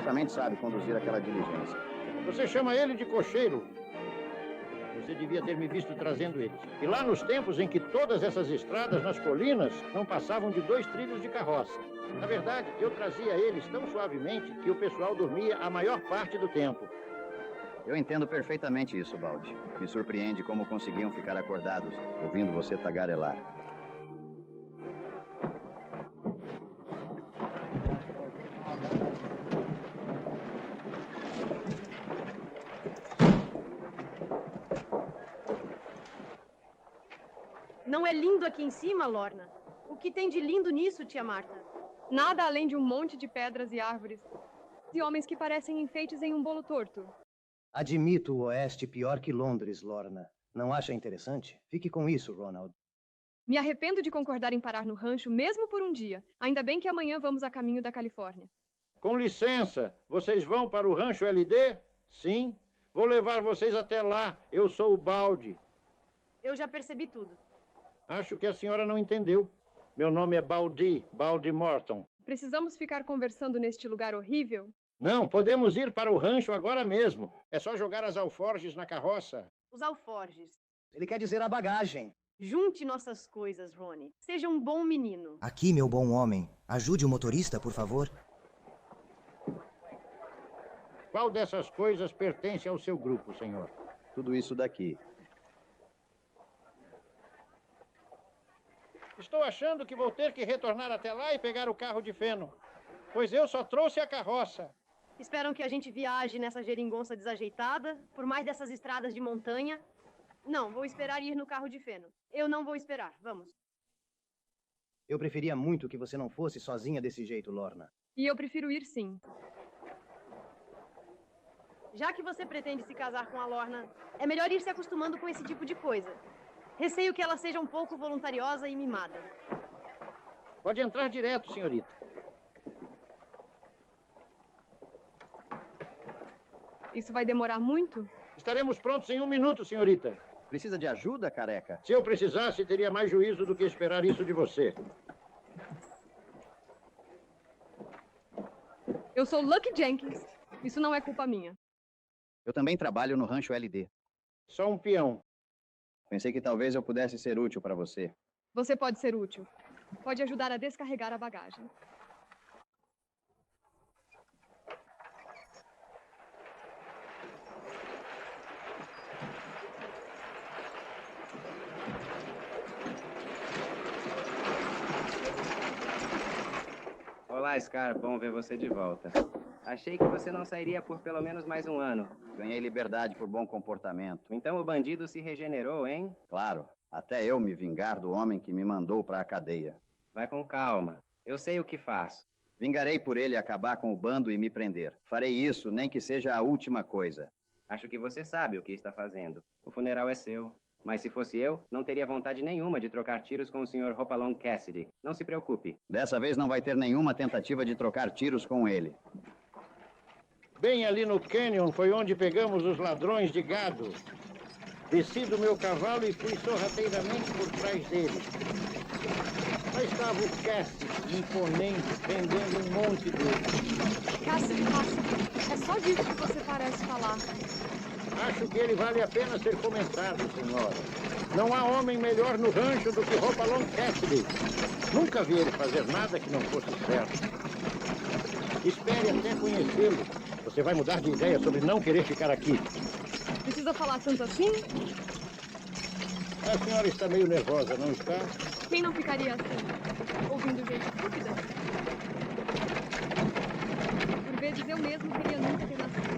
certamente sabe conduzir aquela diligência. Você chama ele de cocheiro. Você devia ter me visto trazendo eles. E lá nos tempos em que todas essas estradas nas colinas não passavam de 2 trilhos de carroça. Na verdade, eu trazia eles tão suavemente que o pessoal dormia a maior parte do tempo. Eu entendo perfeitamente isso, Balde. Me surpreende como conseguiam ficar acordados, ouvindo você tagarelar. Não é lindo aqui em cima, Lorna? O que tem de lindo nisso, tia Marta? Nada além de um monte de pedras e árvores. E homens que parecem enfeites em um bolo torto. Admito o Oeste pior que Londres, Lorna. Não acha interessante? Fique com isso, Ronald. Me arrependo de concordar em parar no rancho, mesmo por um dia. Ainda bem que amanhã vamos a caminho da Califórnia. Com licença, vocês vão para o rancho LD? Sim. Vou levar vocês até lá. Eu sou o Balde. Eu já percebi tudo. Acho que a senhora não entendeu. Meu nome é Baldy Morton. Precisamos ficar conversando neste lugar horrível? Não, podemos ir para o rancho agora mesmo. É só jogar as alforjes na carroça. Os alforjes. Ele quer dizer a bagagem. Junte nossas coisas, Rony. Seja um bom menino. Aqui, meu bom homem. Ajude o motorista, por favor. Qual dessas coisas pertence ao seu grupo, senhor? Tudo isso daqui. Estou achando que vou ter que retornar até lá e pegar o carro de feno, pois eu só trouxe a carroça. Esperam que a gente viaje nessa geringonça desajeitada, por mais dessas estradas de montanha? Não, vou esperar ir no carro de feno. Eu não vou esperar, vamos. Eu preferia muito que você não fosse sozinha desse jeito, Lorna. E eu prefiro ir sim. Já que você pretende se casar com a Lorna, é melhor ir se acostumando com esse tipo de coisa. Receio que ela seja um pouco voluntariosa e mimada. Pode entrar direto, senhorita. Isso vai demorar muito? Estaremos prontos em 1 minuto, senhorita. Precisa de ajuda, careca? Se eu precisasse, teria mais juízo do que esperar isso de você. Eu sou Lucky Jenkins. Isso não é culpa minha. Eu também trabalho no rancho LD. Só um peão. Pensei que talvez eu pudesse ser útil para você. Você pode ser útil. Pode ajudar a descarregar a bagagem. Olá, Scar. Bom ver você de volta. Achei que você não sairia por pelo menos mais um ano. Ganhei liberdade por bom comportamento. Então o bandido se regenerou, hein? Claro, até eu me vingar do homem que me mandou para a cadeia. Vai com calma. Eu sei o que faço. Vingarei por ele acabar com o bando e me prender. Farei isso, nem que seja a última coisa. Acho que você sabe o que está fazendo. O funeral é seu. Mas se fosse eu, não teria vontade nenhuma de trocar tiros com o Sr. Hopalong Cassidy. Não se preocupe. Dessa vez não vai ter nenhuma tentativa de trocar tiros com ele. Bem ali no canyon foi onde pegamos os ladrões de gado. Desci do meu cavalo e fui sorrateiramente por trás deles. Lá estava o Cassidy, imponente, vendendo um monte deles. Cassidy, é só disso que você parece falar. Acho que ele vale a pena ser comentado, senhora. Não há homem melhor no rancho do que Hopalong Cassidy. Nunca vi ele fazer nada que não fosse certo. Espere até conhecê-lo. Você vai mudar de ideia sobre não querer ficar aqui. Precisa falar tanto assim? A senhora está meio nervosa, não está? Quem não ficaria assim? Ouvindo gente estúpida? Por vezes eu mesmo queria nunca ter nascido.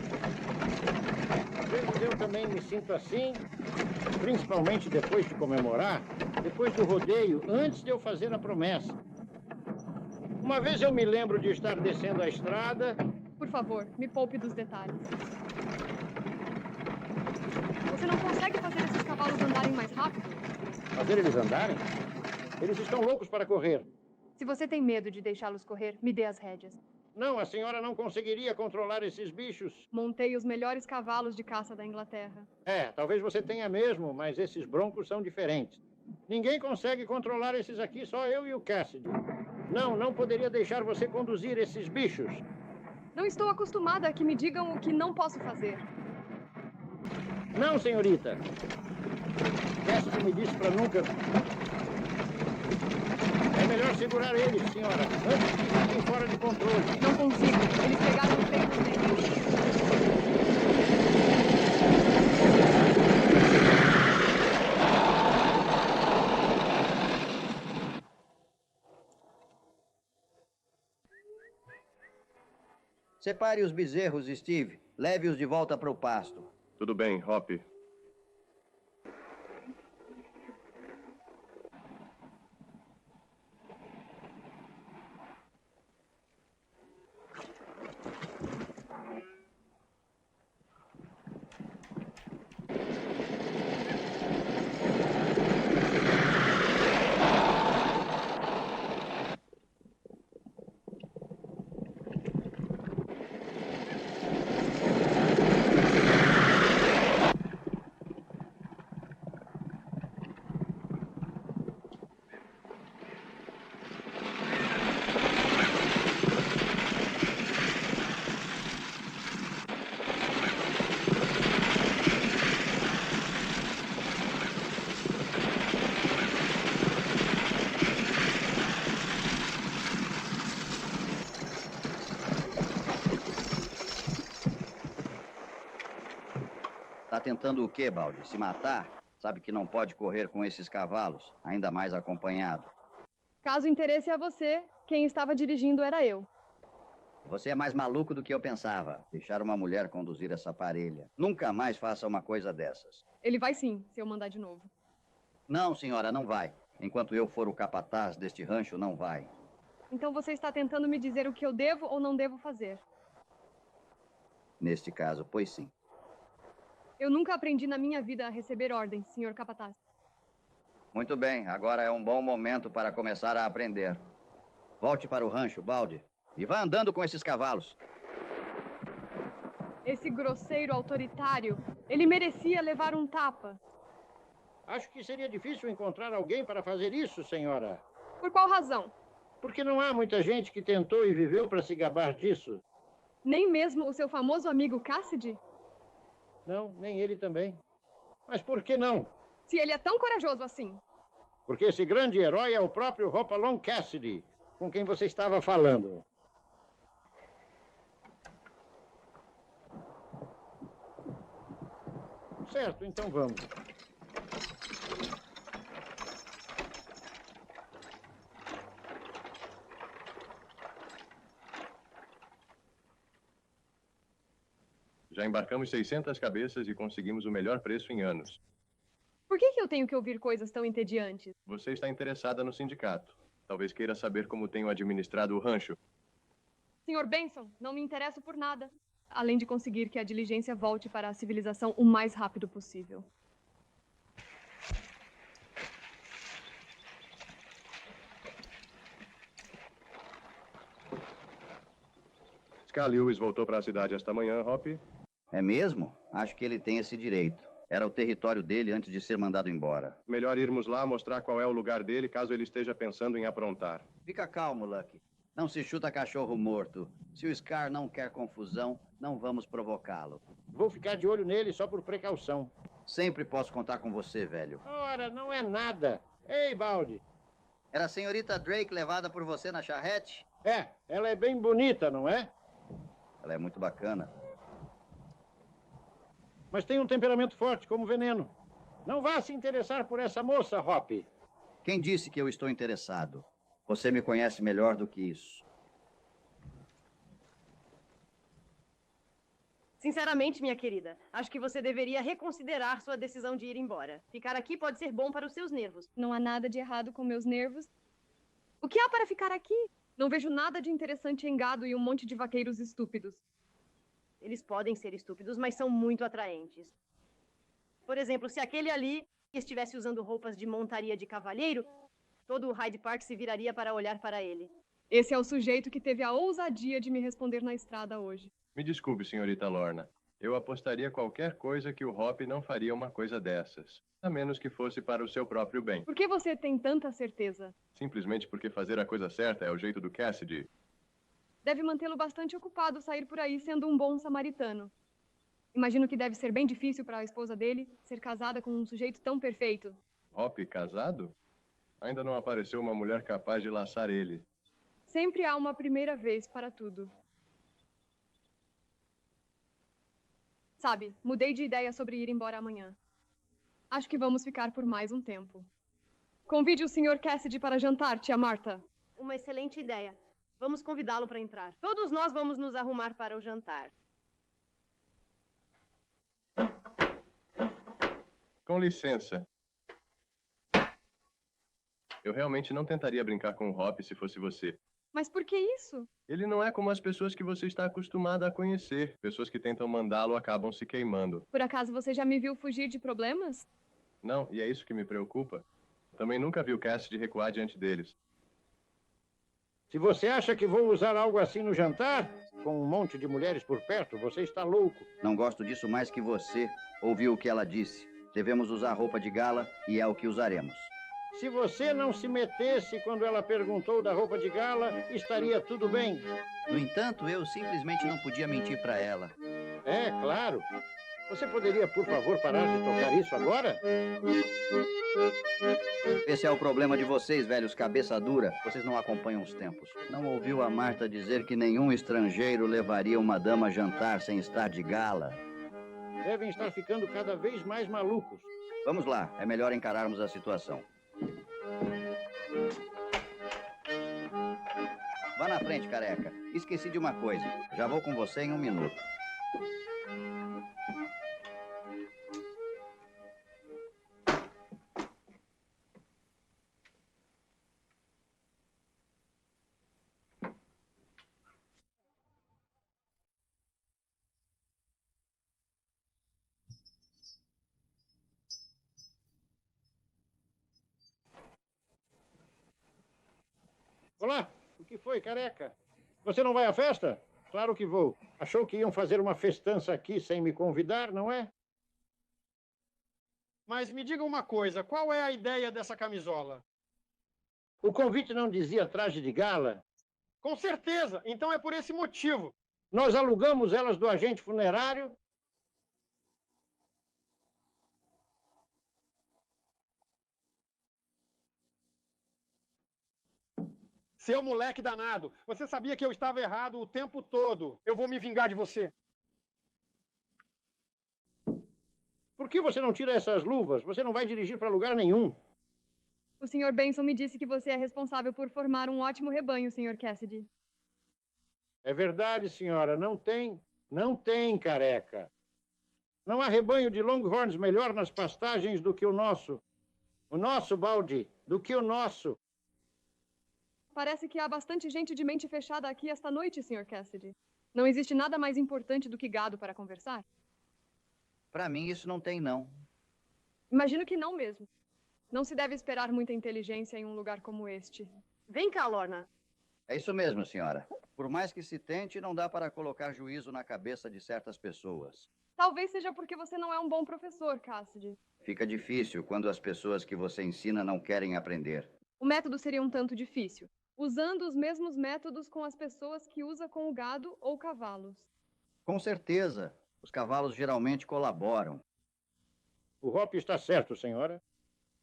Às vezes eu também me sinto assim, principalmente depois de comemorar, depois do rodeio, antes de eu fazer a promessa. Uma vez eu me lembro de estar descendo a estrada. Por favor, me poupe dos detalhes. Você não consegue fazer esses cavalos andarem mais rápido? Fazer eles andarem? Eles estão loucos para correr. Se você tem medo de deixá-los correr, me dê as rédeas. Não, a senhora não conseguiria controlar esses bichos. Montei os melhores cavalos de caça da Inglaterra. Talvez você tenha mesmo, mas esses broncos são diferentes. Ninguém consegue controlar esses aqui, só eu e o Cassidy. Não poderia deixar você conduzir esses bichos. Não estou acostumada a que me digam o que não posso fazer. Não, senhorita. Cassidy me disse para nunca... É melhor segurar eles, senhora, antes que fiquem fora de controle. Não consigo. Eles pegaram o trem nos dentes. Separe os bezerros, Steve. Leve-os de volta para o pasto. Tudo bem, Hop. Tá tentando o quê, Balde? Se matar? Sabe que não pode correr com esses cavalos, ainda mais acompanhado. Caso interesse a você, quem estava dirigindo era eu. Você é mais maluco do que eu pensava. Deixar uma mulher conduzir essa parelha. Nunca mais faça uma coisa dessas. Ele vai sim, se eu mandar de novo. Não, senhora, não vai. Enquanto eu for o capataz deste rancho, não vai. Então você está tentando me dizer o que eu devo ou não devo fazer? Neste caso, pois sim. Eu nunca aprendi na minha vida a receber ordens, senhor capataz. Muito bem, agora é um bom momento para começar a aprender. Volte para o rancho, Balde, e vá andando com esses cavalos. Esse grosseiro autoritário, ele merecia levar um tapa. Acho que seria difícil encontrar alguém para fazer isso, senhora. Por qual razão? Porque não há muita gente que tentou e viveu para se gabar disso. Nem mesmo o seu famoso amigo Cassidy? Não, nem ele também. Mas por que não? Se ele é tão corajoso assim. Porque esse grande herói é o próprio Hopalong Cassidy, com quem você estava falando. Certo, então vamos. Já embarcamos 600 cabeças e conseguimos o melhor preço em anos. Por que eu tenho que ouvir coisas tão entediantes? Você está interessada no sindicato. Talvez queira saber como tenho administrado o rancho. Senhor Benson, não me interesso por nada. Além de conseguir que a diligência volte para a civilização o mais rápido possível. Scar Lewis voltou para a cidade esta manhã, Hop. É mesmo? Acho que ele tem esse direito. Era o território dele antes de ser mandado embora. Melhor irmos lá mostrar qual é o lugar dele, caso ele esteja pensando em aprontar. Fica calmo, Lucky. Não se chuta cachorro morto. Se o Scar não quer confusão, não vamos provocá-lo. Vou ficar de olho nele só por precaução. Sempre posso contar com você, velho. Ora, não é nada. Ei, Balde. Era a senhorita Drake levada por você na charrete? É, ela é bem bonita, não é? Ela é muito bacana. Mas tem um temperamento forte, como veneno. Não vá se interessar por essa moça, Hop. Quem disse que eu estou interessado? Você me conhece melhor do que isso. Sinceramente, minha querida, acho que você deveria reconsiderar sua decisão de ir embora. Ficar aqui pode ser bom para os seus nervos. Não há nada de errado com meus nervos. O que há para ficar aqui? Não vejo nada de interessante em gado e um monte de vaqueiros estúpidos. Eles podem ser estúpidos, mas são muito atraentes. Por exemplo, se aquele ali estivesse usando roupas de montaria de cavalheiro, todo o Hyde Park se viraria para olhar para ele. Esse é o sujeito que teve a ousadia de me responder na estrada hoje. Me desculpe, senhorita Lorna. Eu apostaria qualquer coisa que o Hop não faria uma coisa dessas. A menos que fosse para o seu próprio bem. Por que você tem tanta certeza? Simplesmente porque fazer a coisa certa é o jeito do Cassidy. Deve mantê-lo bastante ocupado sair por aí sendo um bom samaritano. Imagino que deve ser bem difícil para a esposa dele ser casada com um sujeito tão perfeito. Hop casado? Ainda não apareceu uma mulher capaz de laçar ele. Sempre há uma primeira vez para tudo. Sabe, mudei de ideia sobre ir embora amanhã. Acho que vamos ficar por mais um tempo. Convide o Sr. Cassidy para jantar, tia Martha. Uma excelente ideia. Vamos convidá-lo para entrar. Todos nós vamos nos arrumar para o jantar. Com licença. Eu realmente não tentaria brincar com o Hop se fosse você. Mas por que isso? Ele não é como as pessoas que você está acostumada a conhecer. Pessoas que tentam mandá-lo acabam se queimando. Por acaso você já me viu fugir de problemas? Não, e é isso que me preocupa. Também nunca vi o Cassidy recuar diante deles. Se você acha que vou usar algo assim no jantar, com um monte de mulheres por perto, você está louco. Não gosto disso mais que você. Ouviu o que ela disse. Devemos usar roupa de gala e é o que usaremos. Se você não se metesse quando ela perguntou da roupa de gala, estaria tudo bem. No entanto, eu simplesmente não podia mentir para ela. É, claro. Você poderia, por favor, parar de tocar isso agora? Esse é o problema de vocês, velhos cabeça dura. Vocês não acompanham os tempos. Não ouviu a Marta dizer que nenhum estrangeiro levaria uma dama a jantar sem estar de gala? Devem estar ficando cada vez mais malucos. Vamos lá, é melhor encararmos a situação. Vá na frente, careca. Esqueci de uma coisa. Já vou com você em 1 minuto. Olá, o que foi, careca? Você não vai à festa? Claro que vou. Achou que iam fazer uma festança aqui sem me convidar, não é? Mas me diga uma coisa, qual é a ideia dessa camisola? O convite não dizia traje de gala? Com certeza, então é por esse motivo. Nós alugamos elas do agente funerário. Seu moleque danado, você sabia que eu estava errado o tempo todo. Eu vou me vingar de você. Por que você não tira essas luvas? Você não vai dirigir para lugar nenhum. O Sr. Benson me disse que você é responsável por formar um ótimo rebanho, Sr. Cassidy. É verdade, senhora. Não tem, careca. Não há rebanho de Longhorns melhor nas pastagens do que o nosso. O nosso, Baldy, do que o nosso. Parece que há bastante gente de mente fechada aqui esta noite, Sr. Cassidy. Não existe nada mais importante do que gado para conversar? Para mim, isso não tem, não. Imagino que não mesmo. Não se deve esperar muita inteligência em um lugar como este. Vem cá, Lorna. É isso mesmo, senhora. Por mais que se tente, não dá para colocar juízo na cabeça de certas pessoas. Talvez seja porque você não é um bom professor, Cassidy. Fica difícil quando as pessoas que você ensina não querem aprender. O método seria um tanto difícil. Usando os mesmos métodos com as pessoas que usa com o gado ou cavalos. Com certeza. Os cavalos geralmente colaboram. O Hop está certo, senhora.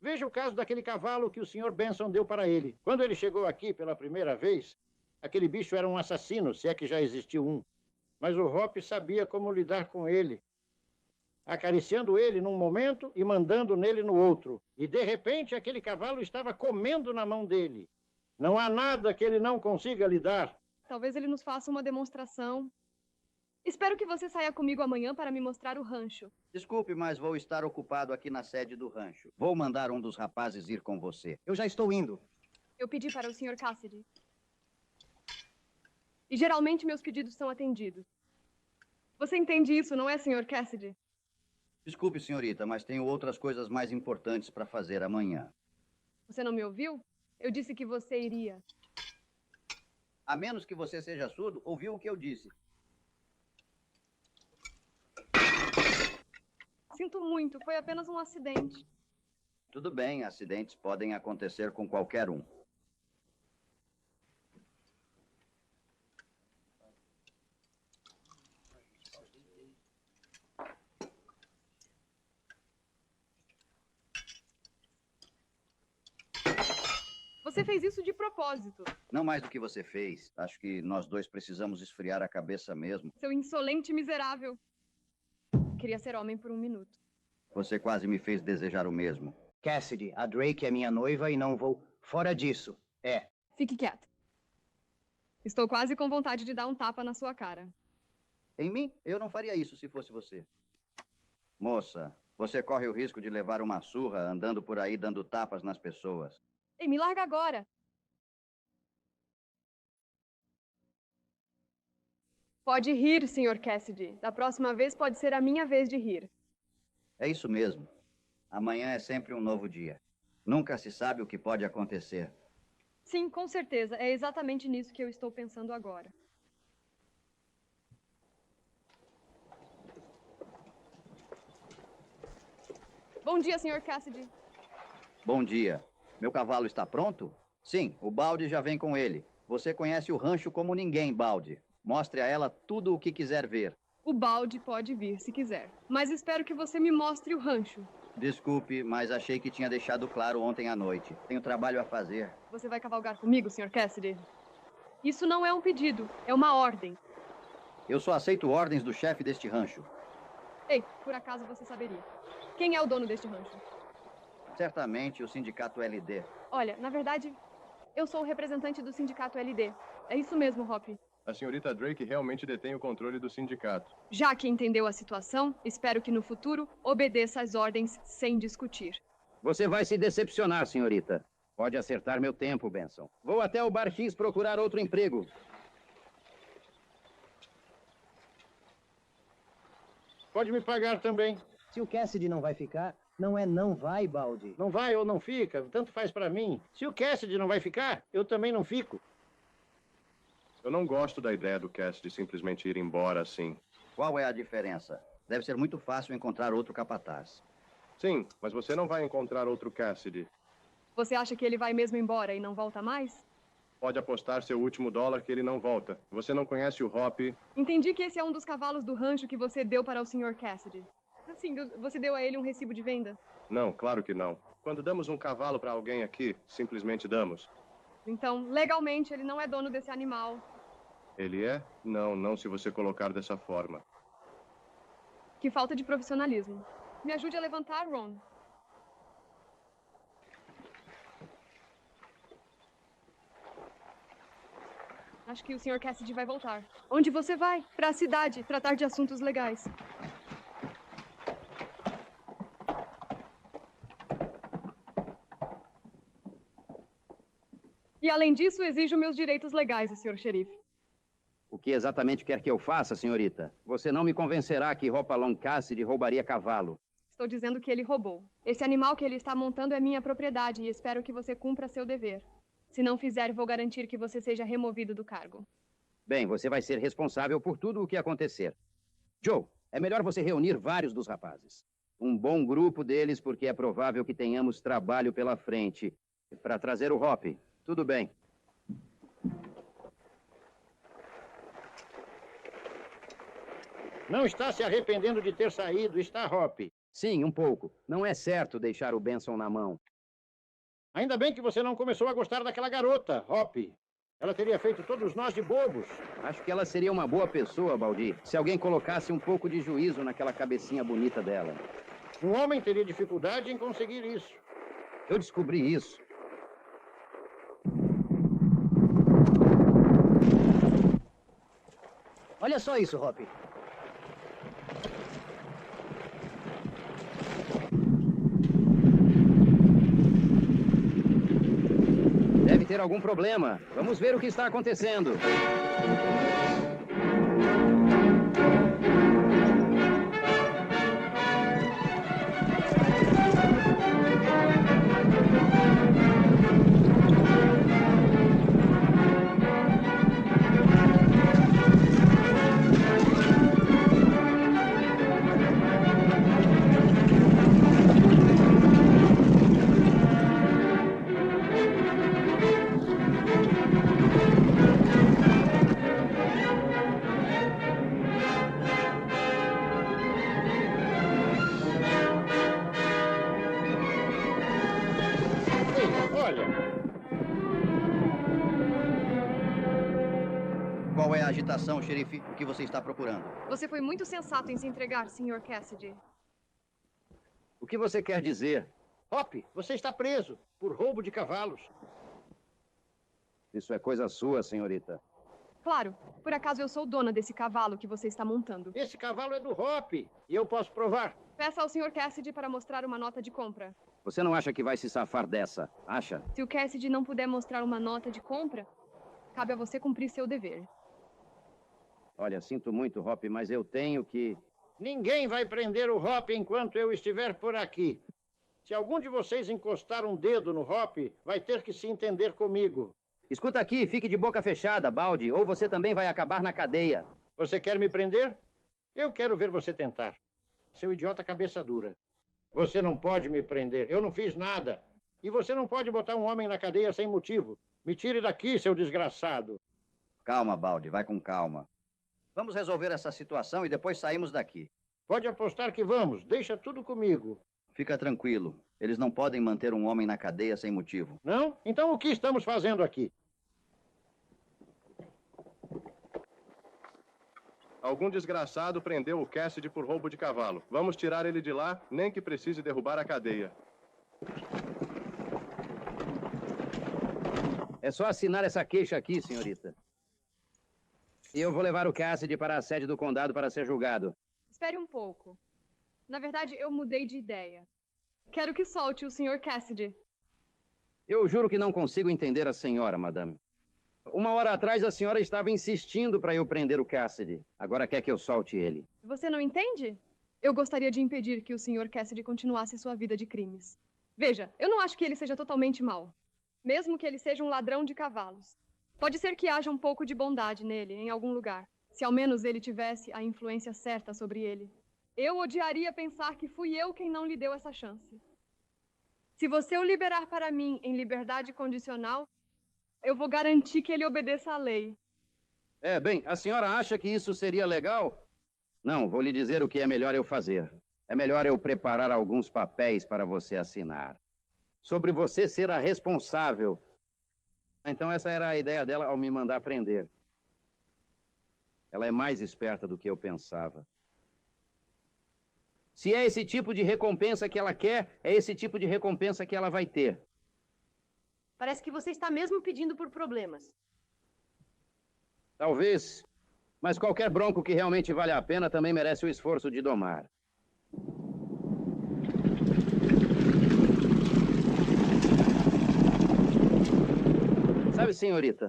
Veja o caso daquele cavalo que o Sr. Benson deu para ele. Quando ele chegou aqui pela primeira vez, aquele bicho era um assassino, se é que já existiu um. Mas o Hop sabia como lidar com ele. Acariciando ele num momento e mandando nele no outro. E, de repente, aquele cavalo estava comendo na mão dele. Não há nada que ele não consiga lidar. Talvez ele nos faça uma demonstração. Espero que você saia comigo amanhã para me mostrar o rancho. Desculpe, mas vou estar ocupado aqui na sede do rancho. Vou mandar um dos rapazes ir com você. Eu já estou indo. Eu pedi para o Sr. Cassidy. E geralmente meus pedidos são atendidos. Você entende isso, não é, Sr. Cassidy? Desculpe, senhorita, mas tenho outras coisas mais importantes para fazer amanhã. Você não me ouviu? Eu disse que você iria. A menos que você seja surdo, ouviu o que eu disse. Sinto muito, foi apenas um acidente. Tudo bem, acidentes podem acontecer com qualquer um. Você fez isso de propósito. Não mais do que você fez. Acho que nós dois precisamos esfriar a cabeça mesmo. Seu insolente miserável. Queria ser homem por um minuto. Você quase me fez desejar o mesmo. Cassidy, a Drake é minha noiva e não vou fora disso. É. Fique quieto. Estou quase com vontade de dar um tapa na sua cara. Em mim, eu não faria isso se fosse você. Moça, você corre o risco de levar uma surra andando por aí dando tapas nas pessoas. Ei, me larga agora. Pode rir, Sr. Cassidy. Da próxima vez pode ser a minha vez de rir. É isso mesmo. Amanhã é sempre um novo dia. Nunca se sabe o que pode acontecer. Sim, com certeza. É exatamente nisso que eu estou pensando agora. Bom dia, Sr. Cassidy. Bom dia. Meu cavalo está pronto? Sim, o Balde já vem com ele. Você conhece o rancho como ninguém, Balde. Mostre a ela tudo o que quiser ver. O Balde pode vir se quiser, mas espero que você me mostre o rancho. Desculpe, mas achei que tinha deixado claro ontem à noite. Tenho trabalho a fazer. Você vai cavalgar comigo, Sr. Cassidy? Isso não é um pedido, é uma ordem. Eu só aceito ordens do chefe deste rancho. Ei, por acaso você saberia? Quem é o dono deste rancho? Certamente o sindicato LD. Olha, na verdade, eu sou o representante do sindicato LD. É isso mesmo, Hop. A senhorita Drake realmente detém o controle do sindicato. Já que entendeu a situação, espero que no futuro obedeça às ordens sem discutir. Você vai se decepcionar, senhorita. Pode acertar meu tempo, Benson. Vou até o Bar X procurar outro emprego. Pode me pagar também. Se o Cassidy não vai ficar, não vai, Balde. Não vai ou não fica, tanto faz pra mim. Se o Cassidy não vai ficar, eu também não fico. Eu não gosto da ideia do Cassidy simplesmente ir embora assim. Qual é a diferença? Deve ser muito fácil encontrar outro capataz. Sim, mas você não vai encontrar outro Cassidy. Você acha que ele vai mesmo embora e não volta mais? Pode apostar seu último dólar que ele não volta. Você não conhece o Hop. Entendi que esse é um dos cavalos do rancho que você deu para o Sr. Cassidy. Assim, você deu a ele um recibo de venda? Não, claro que não. Quando damos um cavalo para alguém aqui, simplesmente damos. Então, legalmente, ele não é dono desse animal. Ele é? Não se você colocar dessa forma. Que falta de profissionalismo. Me ajude a levantar, Ron. Acho que o Sr. Cassidy vai voltar. Onde você vai? Para a cidade, tratar de assuntos legais. E além disso, exijo meus direitos legais, Sr. Xerife. O que exatamente quer que eu faça, senhorita? Você não me convencerá que Hopalong Cassidy roubaria cavalo. Estou dizendo que ele roubou. Esse animal que ele está montando é minha propriedade e espero que você cumpra seu dever. Se não fizer, vou garantir que você seja removido do cargo. Bem, você vai ser responsável por tudo o que acontecer. Joe, é melhor você reunir vários dos rapazes. Um bom grupo deles, porque é provável que tenhamos trabalho pela frente. Para trazer o Hop. Tudo bem. Não está se arrependendo de ter saído, está, Hop? Sim, um pouco. Não é certo deixar o Benson na mão. Ainda bem que você não começou a gostar daquela garota, Hop. Ela teria feito todos nós de bobos. Acho que ela seria uma boa pessoa, Baldi, se alguém colocasse um pouco de juízo naquela cabecinha bonita dela. Um homem teria dificuldade em conseguir isso. Eu descobri isso. Olha só isso, Hop. Deve ter algum problema. Vamos ver o que está acontecendo. a agitação, xerife. O que você está procurando? Você foi muito sensato em se entregar, Sr. Cassidy. O que você quer dizer? Hop, você está preso por roubo de cavalos. Isso é coisa sua, senhorita. Claro, por acaso eu sou dona desse cavalo que você está montando. Esse cavalo é do Hop e eu posso provar. Peça ao Sr. Cassidy para mostrar uma nota de compra. Você não acha que vai se safar dessa, acha? Se o Cassidy não puder mostrar uma nota de compra, cabe a você cumprir seu dever. Olha, sinto muito, Hop, mas eu tenho que... Ninguém vai prender o Hop enquanto eu estiver por aqui. Se algum de vocês encostar um dedo no Hop, vai ter que se entender comigo. Escuta aqui, fique de boca fechada, Balde, ou você também vai acabar na cadeia. Você quer me prender? Eu quero ver você tentar. Seu idiota cabeça dura. Você não pode me prender. Eu não fiz nada. E você não pode botar um homem na cadeia sem motivo. Me tire daqui, seu desgraçado. Calma, Balde, vai com calma. Vamos resolver essa situação e depois saímos daqui. Pode apostar que vamos. Deixa tudo comigo. Fica tranquilo. Eles não podem manter um homem na cadeia sem motivo. Não? Então o que estamos fazendo aqui? Algum desgraçado prendeu o Cassidy por roubo de cavalo. Vamos tirar ele de lá, nem que precise derrubar a cadeia. É só assinar essa queixa aqui, senhorita. E eu vou levar o Cassidy para a sede do condado para ser julgado. Espere um pouco. Na verdade, eu mudei de ideia. Quero que solte o Sr. Cassidy. Eu juro que não consigo entender a senhora, madame. Uma hora atrás a senhora estava insistindo para eu prender o Cassidy. Agora quer que eu solte ele. Você não entende? Eu gostaria de impedir que o Sr. Cassidy continuasse sua vida de crimes. Veja, eu não acho que ele seja totalmente mau. Mesmo que ele seja um ladrão de cavalos. Pode ser que haja um pouco de bondade nele, em algum lugar. Se ao menos ele tivesse a influência certa sobre ele. Eu odiaria pensar que fui eu quem não lhe deu essa chance. Se você o liberar para mim em liberdade condicional, eu vou garantir que ele obedeça à lei. Bem, a senhora acha que isso seria legal? Não, vou lhe dizer o que é melhor eu fazer. É melhor eu preparar alguns papéis para você assinar. Sobre você ser a responsável. Então essa era a ideia dela ao me mandar prender. Ela é mais esperta do que eu pensava. Se é esse tipo de recompensa que ela quer, é esse tipo de recompensa que ela vai ter. Parece que você está mesmo pedindo por problemas. Talvez, mas qualquer bronco que realmente vale a pena também merece o esforço de domar. Sabe, senhorita,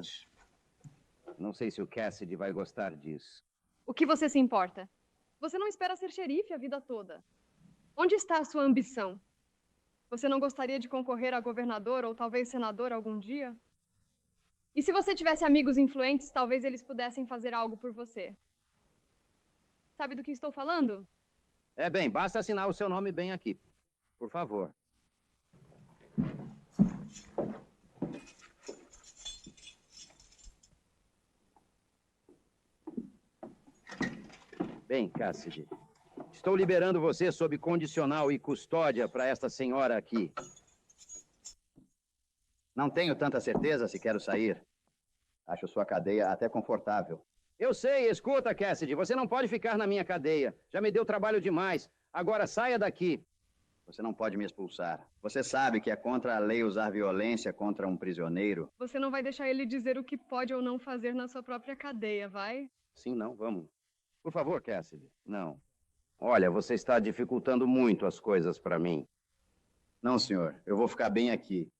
não sei se o Cassidy vai gostar disso. O que você se importa? Você não espera ser xerife a vida toda. Onde está a sua ambição? Você não gostaria de concorrer a governador ou talvez senador algum dia? E se você tivesse amigos influentes, talvez eles pudessem fazer algo por você. Sabe do que estou falando? Bem, basta assinar o seu nome bem aqui. Por favor. Bem, Cassidy, estou liberando você sob condicional e custódia para esta senhora aqui. Não tenho tanta certeza se quero sair. Acho sua cadeia até confortável. Eu sei, escuta, Cassidy, você não pode ficar na minha cadeia. Já me deu trabalho demais. Agora saia daqui. Você não pode me expulsar. Você sabe que é contra a lei usar violência contra um prisioneiro. Você não vai deixar ele dizer o que pode ou não fazer na sua própria cadeia, vai? Sim, não, vamos. Por favor, Cassidy. Não. Olha, você está dificultando muito as coisas para mim. Não, senhor. Eu vou ficar bem aqui.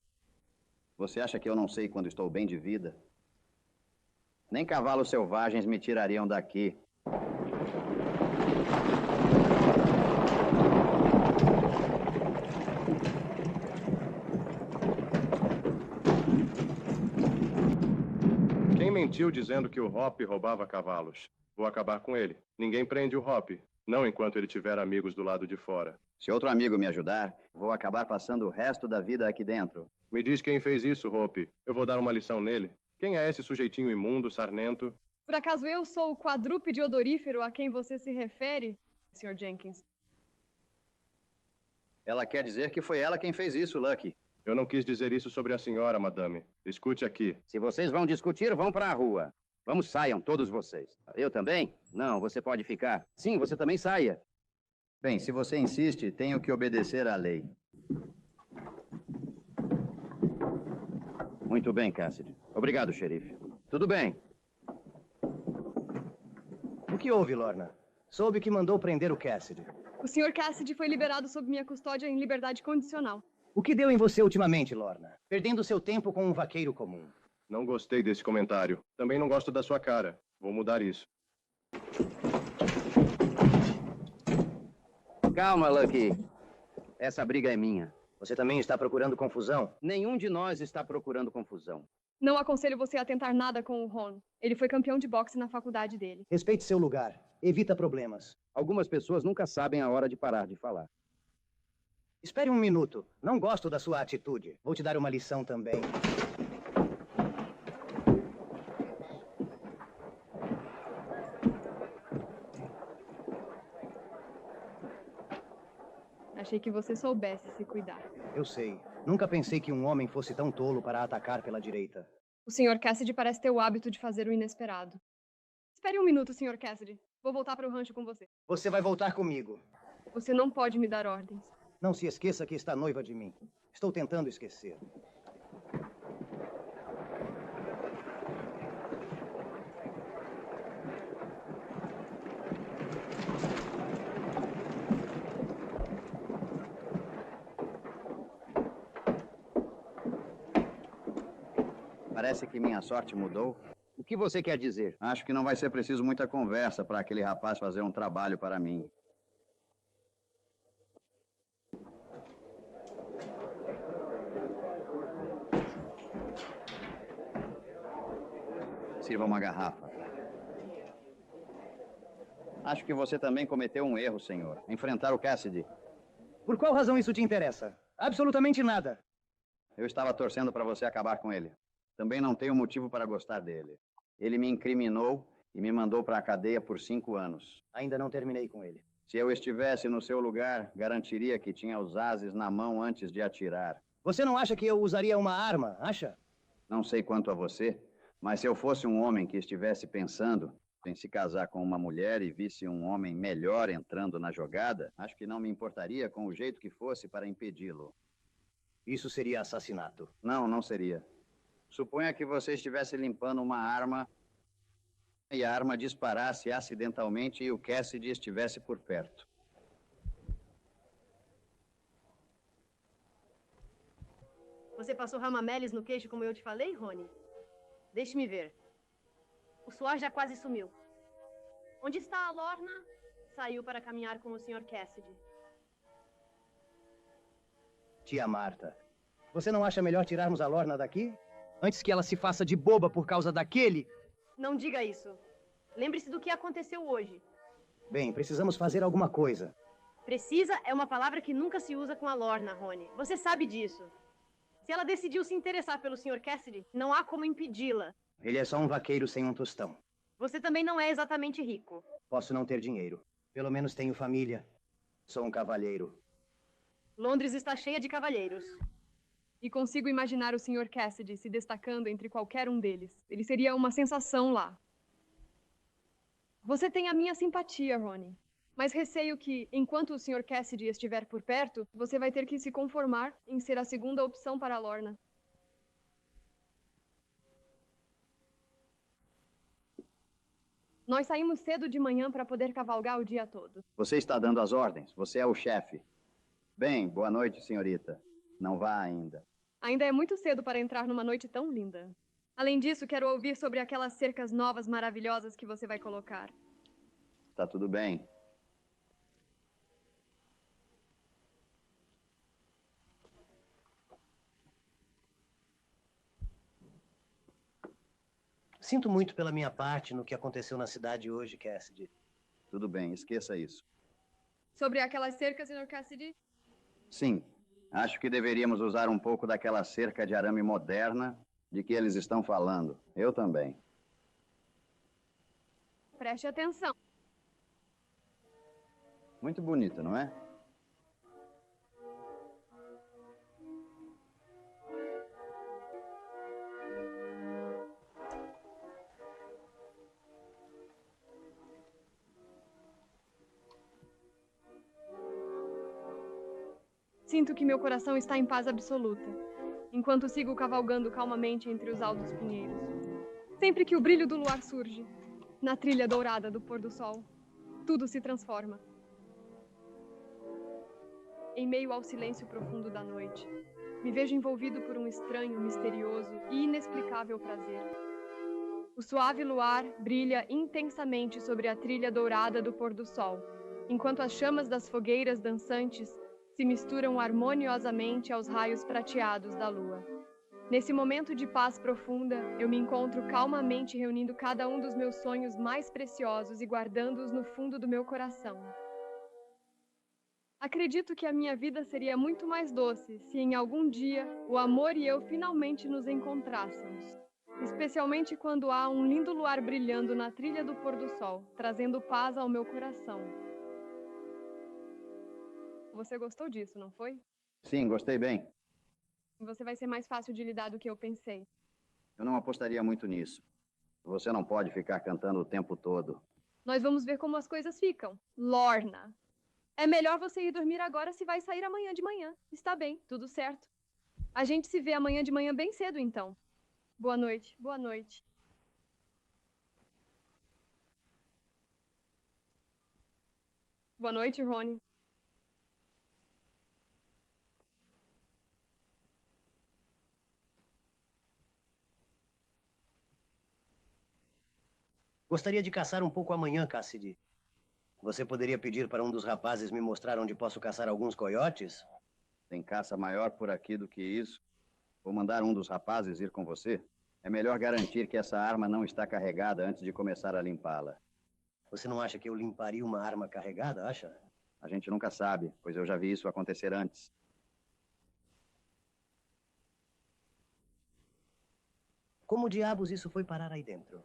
Você acha que eu não sei quando estou bem de vida? Nem cavalos selvagens me tirariam daqui. Quem mentiu dizendo que o Hop roubava cavalos? Vou acabar com ele. Ninguém prende o Hop. Não enquanto ele tiver amigos do lado de fora. Se outro amigo me ajudar, vou acabar passando o resto da vida aqui dentro. Me diz quem fez isso, Hope. Eu vou dar uma lição nele. Quem é esse sujeitinho imundo, sarnento? Por acaso eu sou o quadrúpede odorífero a quem você se refere, Sr. Jenkins? Ela quer dizer que foi ela quem fez isso, Lucky. Eu não quis dizer isso sobre a senhora, madame. Escute aqui. Se vocês vão discutir, vão para a rua. Vamos, saiam, todos vocês. Eu também? Não, você pode ficar. Sim, você também saia. Bem, se você insiste, tenho que obedecer à lei. Muito bem, Cassidy. Obrigado, xerife. Tudo bem. O que houve, Lorna? Soube que mandou prender o Cassidy. O Sr. Cassidy foi liberado sob minha custódia em liberdade condicional. O que deu em você ultimamente, Lorna? Perdendo seu tempo com um vaqueiro comum. Não gostei desse comentário. Também não gosto da sua cara. Vou mudar isso. Calma, Lucky. Essa briga é minha. Você também está procurando confusão? Nenhum de nós está procurando confusão. Não aconselho você a tentar nada com o Ron. Ele foi campeão de boxe na faculdade dele. Respeite seu lugar. Evita problemas. Algumas pessoas nunca sabem a hora de parar de falar. Espere um minuto. Não gosto da sua atitude. Vou te dar uma lição também. Achei que você soubesse se cuidar. Eu sei. Nunca pensei que um homem fosse tão tolo para atacar pela direita. O Sr. Cassidy parece ter o hábito de fazer o inesperado. Espere um minuto, Sr. Cassidy. Vou voltar para o rancho com você. Você vai voltar comigo. Você não pode me dar ordens. Não se esqueça que está noiva de mim. Estou tentando esquecer. Parece que minha sorte mudou. O que você quer dizer? Acho que não vai ser preciso muita conversa para aquele rapaz fazer um trabalho para mim. Sirva uma garrafa. Acho que você também cometeu um erro, senhor. Enfrentar o Cassidy. Por qual razão isso te interessa? Absolutamente nada. Eu estava torcendo para você acabar com ele. Também não tenho motivo para gostar dele. Ele me incriminou e me mandou para a cadeia por 5 anos. Ainda não terminei com ele. Se eu estivesse no seu lugar, garantiria que tinha os ases na mão antes de atirar. Você não acha que eu usaria uma arma, acha? Não sei quanto a você, mas se eu fosse um homem que estivesse pensando em se casar com uma mulher e visse um homem melhor entrando na jogada, acho que não me importaria com o jeito que fosse para impedi-lo. Isso seria assassinato. Não, não seria. Suponha que você estivesse limpando uma arma e a arma disparasse acidentalmente e o Cassidy estivesse por perto. Você passou ramameles no queixo como eu te falei, Rony? Deixe-me ver. O suor já quase sumiu. Onde está a Lorna? Saiu para caminhar com o Sr. Cassidy. Tia Marta, você não acha melhor tirarmos a Lorna daqui? Antes que ela se faça de boba por causa daquele? Não diga isso. Lembre-se do que aconteceu hoje. Bem, precisamos fazer alguma coisa. Precisa é uma palavra que nunca se usa com a Lorna, Rony. Você sabe disso. Se ela decidiu se interessar pelo Sr. Cassidy, não há como impedi-la. Ele é só um vaqueiro sem um tostão. Você também não é exatamente rico. Posso não ter dinheiro. Pelo menos tenho família. Sou um cavalheiro. Londres está cheia de cavalheiros. E consigo imaginar o Sr. Cassidy se destacando entre qualquer um deles. Ele seria uma sensação lá. Você tem a minha simpatia, Rony. Mas receio que, enquanto o Sr. Cassidy estiver por perto, você vai ter que se conformar em ser a segunda opção para a Lorna. Nós saímos cedo de manhã para poder cavalgar o dia todo. Você está dando as ordens. Você é o chefe. Bem, boa noite, senhorita. Não vá ainda. Ainda é muito cedo para entrar numa noite tão linda. Além disso, quero ouvir sobre aquelas cercas novas maravilhosas que você vai colocar. Tá tudo bem. Sinto muito pela minha parte no que aconteceu na cidade hoje, Cassidy. Tudo bem, esqueça isso. Sobre aquelas cercas, Sr. Cassidy? Sim, acho que deveríamos usar um pouco daquela cerca de arame moderna de que eles estão falando. Eu também. Preste atenção. Muito bonita, não é? sinto que meu coração está em paz absoluta, enquanto sigo cavalgando calmamente entre os altos pinheiros. Sempre que o brilho do luar surge, na trilha dourada do pôr do sol, tudo se transforma. Em meio ao silêncio profundo da noite, me vejo envolvido por um estranho, misterioso e inexplicável prazer. O suave luar brilha intensamente sobre a trilha dourada do pôr do sol, enquanto as chamas das fogueiras dançantes se misturam harmoniosamente aos raios prateados da lua. Nesse momento de paz profunda, eu me encontro calmamente reunindo cada um dos meus sonhos mais preciosos e guardando-os no fundo do meu coração. Acredito que a minha vida seria muito mais doce se em algum dia o amor e eu finalmente nos encontrássemos. Especialmente quando há um lindo luar brilhando na trilha do pôr do sol, trazendo paz ao meu coração. Você gostou disso, não foi? Sim, gostei bem. Você vai ser mais fácil de lidar do que eu pensei. Eu não apostaria muito nisso. Você não pode ficar cantando o tempo todo. Nós vamos ver como as coisas ficam. Lorna. É melhor você ir dormir agora se vai sair amanhã de manhã. Está bem, tudo certo. A gente se vê amanhã de manhã bem cedo, então. Boa noite, boa noite. Boa noite, Rony. Gostaria de caçar um pouco amanhã, Cassidy. Você poderia pedir para um dos rapazes me mostrar onde posso caçar alguns coiotes? Tem caça maior por aqui do que isso. Vou mandar um dos rapazes ir com você. É melhor garantir que essa arma não está carregada antes de começar a limpá-la. Você não acha que eu limparia uma arma carregada, acha? A gente nunca sabe, pois eu já vi isso acontecer antes. Como diabos isso foi parar aí dentro?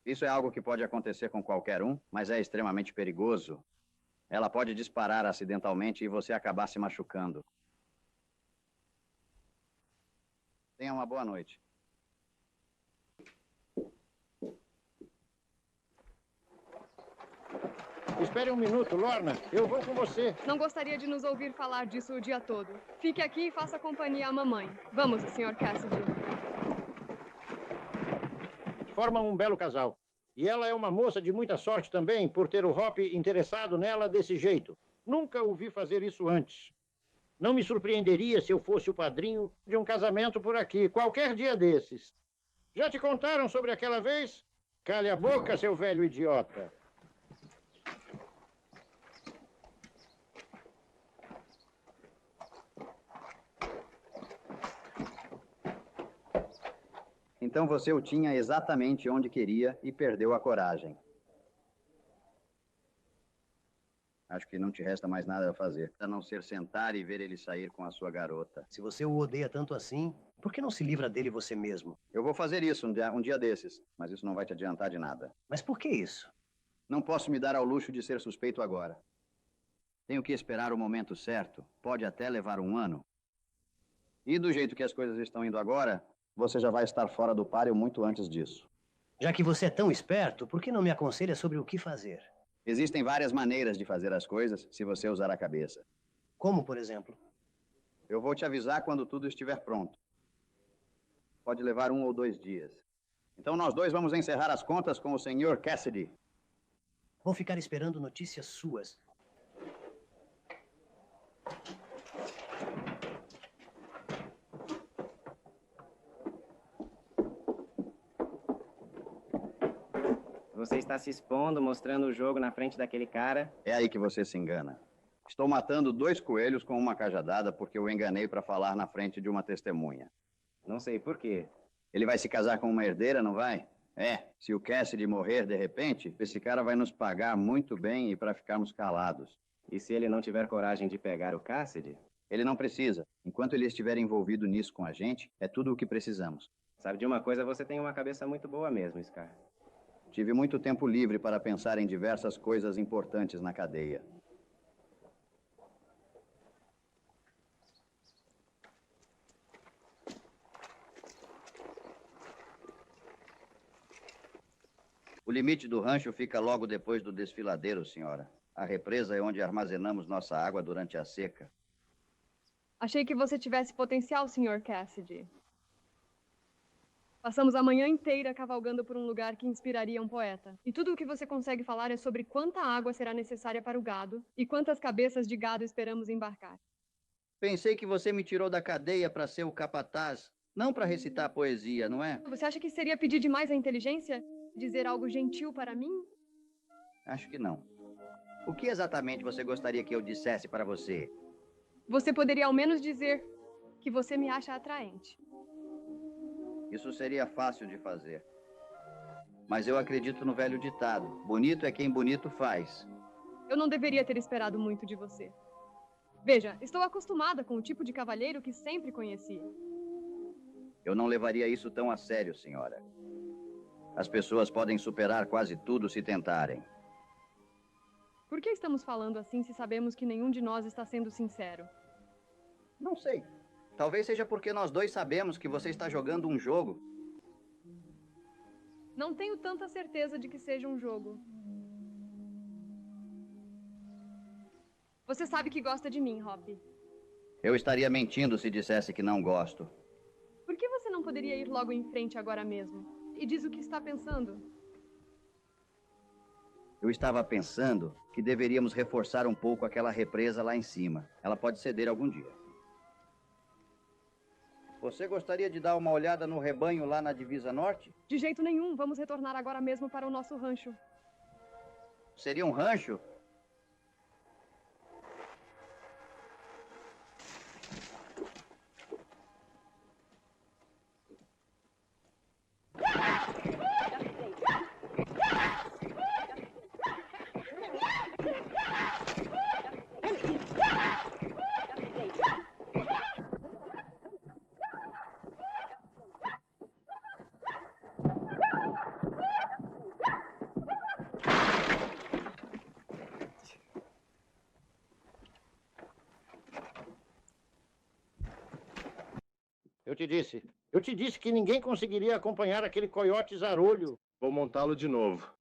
Isso é algo que pode acontecer com qualquer um, mas é extremamente perigoso. Ela pode disparar acidentalmente e você acabar se machucando. Tenha uma boa noite. Espere um minuto, Lorna. Eu vou com você. Não gostaria de nos ouvir falar disso o dia todo. Fique aqui e faça companhia à mamãe. Vamos, Sr. Cassidy. Formam um belo casal. E ela é uma moça de muita sorte também, por ter o Hop interessado nela desse jeito. Nunca o vi fazer isso antes. Não me surpreenderia se eu fosse o padrinho de um casamento por aqui, qualquer dia desses. Já te contaram sobre aquela vez? Cale a boca, seu velho idiota. Então você o tinha exatamente onde queria e perdeu a coragem. Acho que não te resta mais nada a fazer, a não ser sentar e ver ele sair com a sua garota. Se você o odeia tanto assim, por que não se livra dele você mesmo? Eu vou fazer isso um dia desses, mas isso não vai te adiantar de nada. Mas por que isso? Não posso me dar ao luxo de ser suspeito agora. Tenho que esperar o momento certo. Pode até levar um ano. E do jeito que as coisas estão indo agora, você já vai estar fora do páreo muito antes disso. Já que você é tão esperto, por que não me aconselha sobre o que fazer? Existem várias maneiras de fazer as coisas se você usar a cabeça. Como, por exemplo? Eu vou te avisar quando tudo estiver pronto. Pode levar 1 ou 2 dias. Então nós dois vamos encerrar as contas com o Sr. Cassidy. Vou ficar esperando notícias suas. Você está se expondo, mostrando o jogo na frente daquele cara? É aí que você se engana. Estou matando 2 coelhos com uma cajadada porque eu enganei para falar na frente de uma testemunha. Não sei por quê. Ele vai se casar com uma herdeira, não vai? É, se o Cassidy morrer de repente, esse cara vai nos pagar muito bem e para ficarmos calados. E se ele não tiver coragem de pegar o Cassidy? Ele não precisa. Enquanto ele estiver envolvido nisso com a gente, é tudo o que precisamos. Sabe de uma coisa, você tem uma cabeça muito boa mesmo, Scar. Tive muito tempo livre para pensar em diversas coisas importantes na cadeia. O limite do rancho fica logo depois do desfiladeiro, senhora. A represa é onde armazenamos nossa água durante a seca. Achei que você tivesse potencial, Sr. Cassidy. Passamos a manhã inteira cavalgando por um lugar que inspiraria um poeta. E tudo o que você consegue falar é sobre quanta água será necessária para o gado e quantas cabeças de gado esperamos embarcar. Pensei que você me tirou da cadeia para ser o capataz, não para recitar poesia, não é? Você acha que seria pedir demais a inteligência? Dizer algo gentil para mim? Acho que não. O que exatamente você gostaria que eu dissesse para você? Você poderia ao menos dizer que você me acha atraente. Isso seria fácil de fazer. Mas eu acredito no velho ditado: bonito é quem bonito faz. Eu não deveria ter esperado muito de você. Veja, estou acostumada com o tipo de cavalheiro que sempre conheci. Eu não levaria isso tão a sério, senhora. As pessoas podem superar quase tudo se tentarem. Por que estamos falando assim se sabemos que nenhum de nós está sendo sincero? Não sei. Talvez seja porque nós dois sabemos que você está jogando um jogo. Não tenho tanta certeza de que seja um jogo. Você sabe que gosta de mim, Hop. Eu estaria mentindo se dissesse que não gosto. Por que você não poderia ir logo em frente agora mesmo? E diz o que está pensando. Eu estava pensando que deveríamos reforçar um pouco aquela represa lá em cima. Ela pode ceder algum dia. Você gostaria de dar uma olhada no rebanho lá na divisa norte? De jeito nenhum. Vamos retornar agora mesmo para o nosso rancho. Seria um rancho? Eu te disse que ninguém conseguiria acompanhar aquele coiote zarolho. Vou montá-lo de novo.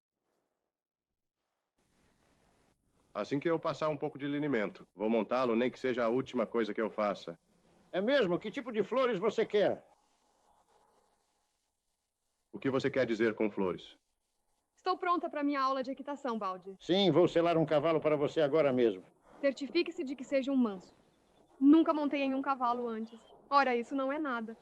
Assim que eu passar um pouco de linimento. Vou montá-lo, nem que seja a última coisa que eu faça. É mesmo? Que tipo de flores você quer? O que você quer dizer com flores? Estou pronta para minha aula de equitação, Balde. Sim, vou selar um cavalo para você agora mesmo. Certifique-se de que seja um manso. Nunca montei em um cavalo antes. Ora, isso não é nada.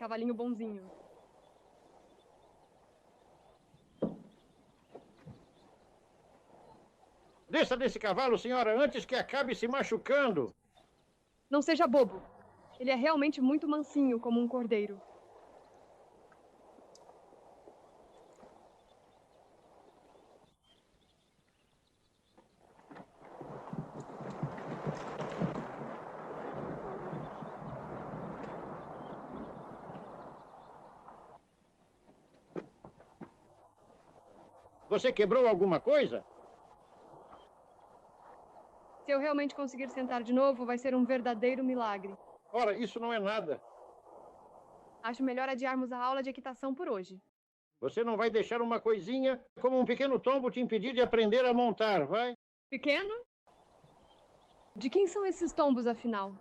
Cavalinho bonzinho. Desça desse cavalo, senhora, antes que acabe se machucando. Não seja bobo. Ele é realmente muito mansinho, como um cordeiro. Você quebrou alguma coisa? Se eu realmente conseguir sentar de novo, vai ser um verdadeiro milagre. Ora, isso não é nada. Acho melhor adiarmos a aula de equitação por hoje. Você não vai deixar uma coisinha como um pequeno tombo te impedir de aprender a montar, vai? Pequeno? De quem são esses tombos, afinal?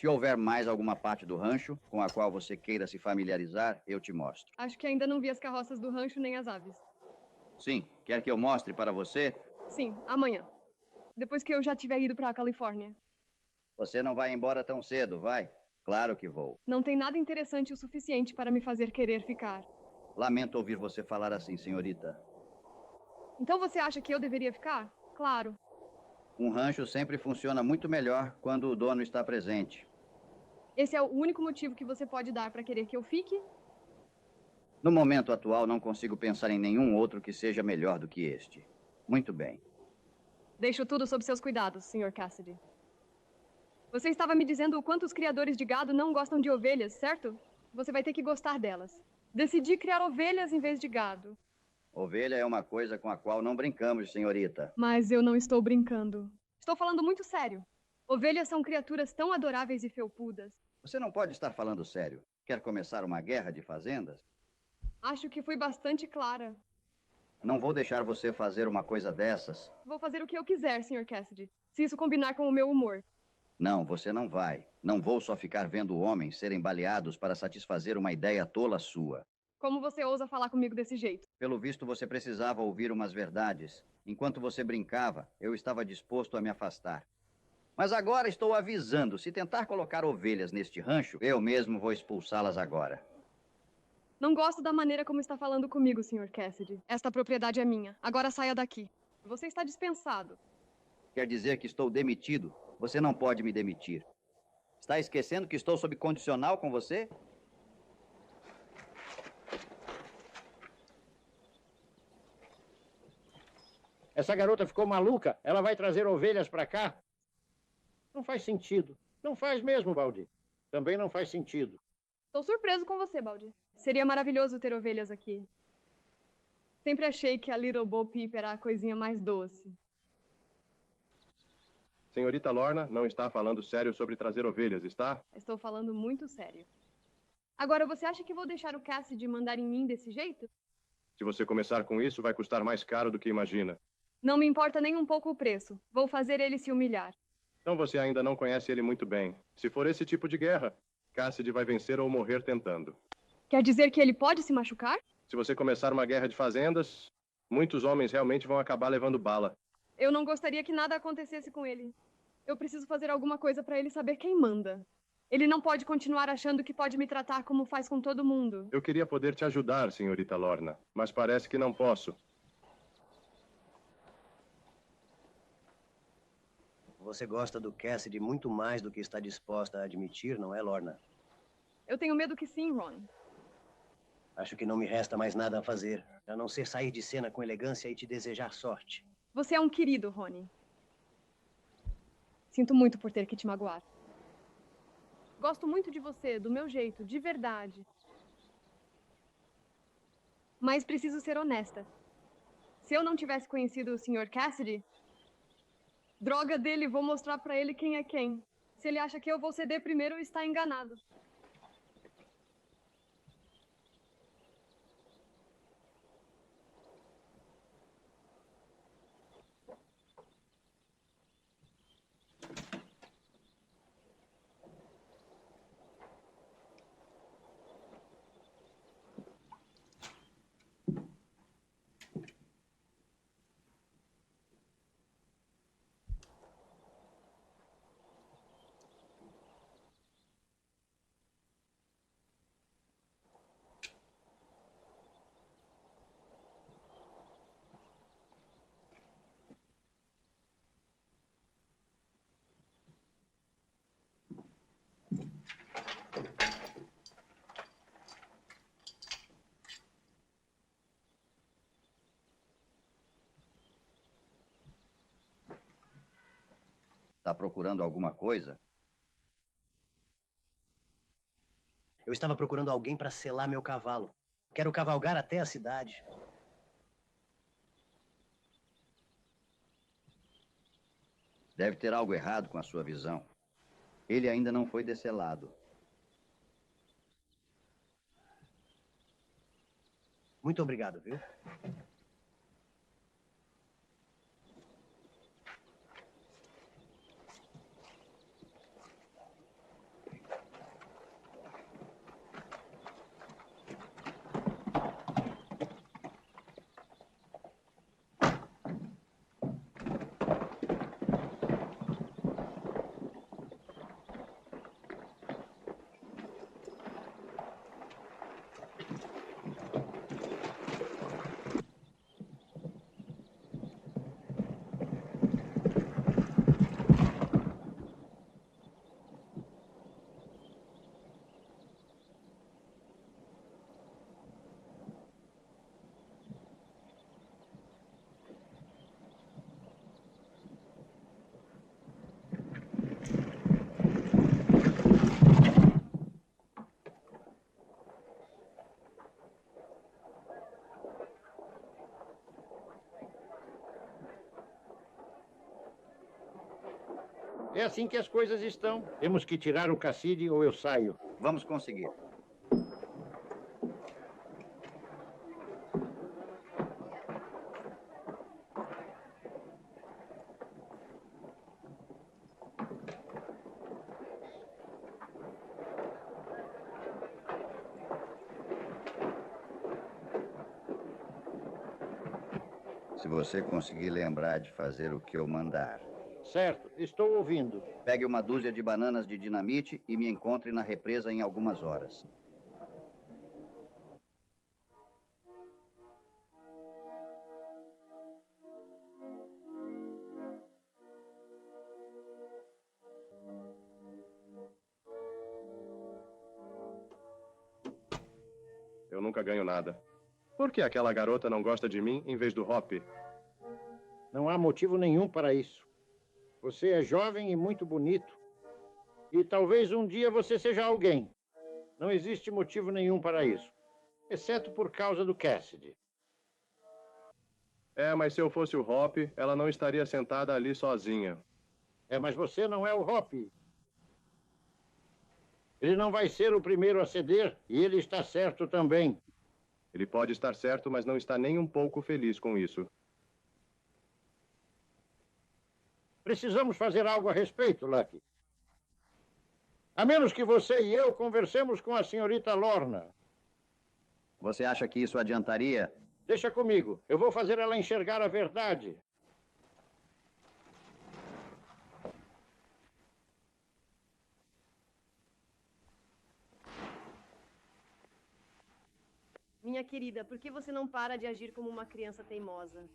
Se houver mais alguma parte do rancho com a qual você queira se familiarizar, eu te mostro. Acho que ainda não vi as carroças do rancho nem as aves. Sim, quer que eu mostre para você? Sim, amanhã. Depois que eu já tiver ido para a Califórnia. Você não vai embora tão cedo, vai? Claro que vou. Não tem nada interessante o suficiente para me fazer querer ficar. Lamento ouvir você falar assim, senhorita. Então você acha que eu deveria ficar? Claro. Um rancho sempre funciona muito melhor quando o dono está presente. Esse é o único motivo que você pode dar para querer que eu fique? No momento atual, não consigo pensar em nenhum outro que seja melhor do que este. Muito bem. Deixo tudo sob seus cuidados, Sr. Cassidy. Você estava me dizendo o quanto os criadores de gado não gostam de ovelhas, certo? Você vai ter que gostar delas. Decidi criar ovelhas em vez de gado. Ovelha é uma coisa com a qual não brincamos, senhorita. Mas eu não estou brincando. Estou falando muito sério. Ovelhas são criaturas tão adoráveis e felpudas. Você não pode estar falando sério. Quer começar uma guerra de fazendas? Acho que fui bastante clara. Não vou deixar você fazer uma coisa dessas. Vou fazer o que eu quiser, Sr. Cassidy, se isso combinar com o meu humor. Não, você não vai. Não vou só ficar vendo homens serem baleados para satisfazer uma ideia tola sua. Como você ousa falar comigo desse jeito? Pelo visto, você precisava ouvir umas verdades. Enquanto você brincava, eu estava disposto a me afastar. Mas agora estou avisando, se tentar colocar ovelhas neste rancho, eu mesmo vou expulsá-las agora. Não gosto da maneira como está falando comigo, Sr. Cassidy. Esta propriedade é minha. Agora saia daqui. Você está dispensado. Quer dizer que estou demitido? Você não pode me demitir. Está esquecendo que estou sob condicional com você? Essa garota ficou maluca. Ela vai trazer ovelhas para cá? Não faz sentido. Não faz mesmo, Baldi. Também não faz sentido. Estou surpreso com você, Baldi. Seria maravilhoso ter ovelhas aqui. Sempre achei que a Little Bo Peep era a coisinha mais doce. Senhorita Lorna não está falando sério sobre trazer ovelhas, está? Estou falando muito sério. Agora, você acha que vou deixar o Cassidy mandar em mim desse jeito? Se você começar com isso, vai custar mais caro do que imagina. Não me importa nem um pouco o preço. Vou fazer ele se humilhar. Então você ainda não conhece ele muito bem. Se for esse tipo de guerra, Cassidy vai vencer ou morrer tentando. Quer dizer que ele pode se machucar? Se você começar uma guerra de fazendas, muitos homens realmente vão acabar levando bala. Eu não gostaria que nada acontecesse com ele. Eu preciso fazer alguma coisa para ele saber quem manda. Ele não pode continuar achando que pode me tratar como faz com todo mundo. Eu queria poder te ajudar, senhorita Lorna, mas parece que não posso. Você gosta do Cassidy muito mais do que está disposta a admitir, não é, Lorna? Eu tenho medo que sim, Ron. Acho que não me resta mais nada a fazer, a não ser sair de cena com elegância e te desejar sorte. Você é um querido, Ronnie. Sinto muito por ter que te magoar. Gosto muito de você, do meu jeito, de verdade. Mas preciso ser honesta. Se eu não tivesse conhecido o Sr. Cassidy, droga dele, vou mostrar pra ele quem é quem. Se ele acha que eu vou ceder primeiro, está enganado. Está procurando alguma coisa? Eu estava procurando alguém para selar meu cavalo. Quero cavalgar até a cidade. Deve ter algo errado com a sua visão. Ele ainda não foi desselado. Muito obrigado, viu? É assim que as coisas estão. Temos que tirar o Cassidy ou eu saio. Vamos conseguir. Se você conseguir lembrar de fazer o que eu mandar. Certo, estou ouvindo. Pegue uma dúzia de bananas de dinamite e me encontre na represa em algumas horas. Eu nunca ganho nada. Por que aquela garota não gosta de mim em vez do Hop? Não há motivo nenhum para isso. Você é jovem e muito bonito. E talvez um dia você seja alguém. Não existe motivo nenhum para isso. Exceto por causa do Cassidy. É, mas se eu fosse o Hop, ela não estaria sentada ali sozinha. É, mas você não é o Hop. Ele não vai ser o primeiro a ceder, e ele está certo também. Ele pode estar certo, mas não está nem um pouco feliz com isso. Precisamos fazer algo a respeito, Lucky. A menos que você e eu conversemos com a senhorita Lorna. Você acha que isso adiantaria? Deixa comigo. Eu vou fazer ela enxergar a verdade. Minha querida, por que você não para de agir como uma criança teimosa?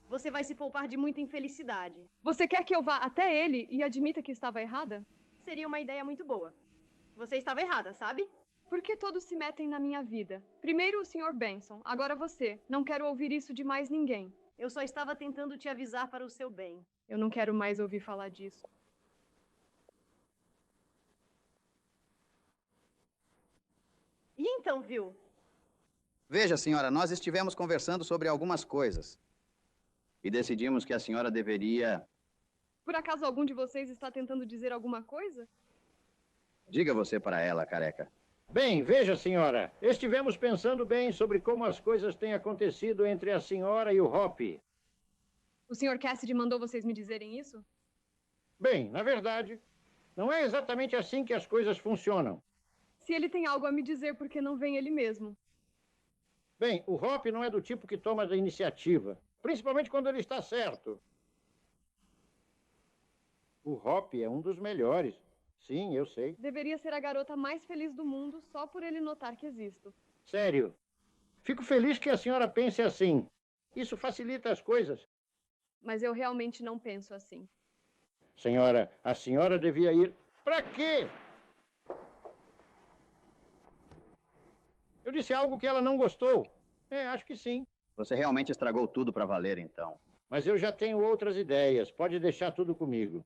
Você vai se poupar de muita infelicidade. Você quer que eu vá até ele e admita que estava errada? Seria uma ideia muito boa. Você estava errada, sabe? Por que todos se metem na minha vida? Primeiro o Sr. Benson, agora você. Não quero ouvir isso de mais ninguém. Eu só estava tentando te avisar para o seu bem. Eu não quero mais ouvir falar disso. E então, viu? Veja, senhora, nós estivemos conversando sobre algumas coisas. E decidimos que a senhora deveria... Por acaso algum de vocês está tentando dizer alguma coisa? Diga você para ela, careca. Bem, veja, senhora. Estivemos pensando bem sobre como as coisas têm acontecido entre a senhora e o Hop. O Sr. Cassidy mandou vocês me dizerem isso? Bem, na verdade, não é exatamente assim que as coisas funcionam. Se ele tem algo a me dizer, por que não vem ele mesmo? Bem, o Hop não é do tipo que toma a iniciativa, principalmente quando ele está certo. O Hop é um dos melhores. Sim, eu sei. Deveria ser a garota mais feliz do mundo só por ele notar que existo. Sério. Fico feliz que a senhora pense assim. Isso facilita as coisas. Mas eu realmente não penso assim. Senhora, a senhora devia ir... Pra quê? Eu disse algo que ela não gostou. É, acho que sim. Você realmente estragou tudo para valer, então. Mas eu já tenho outras ideias. Pode deixar tudo comigo.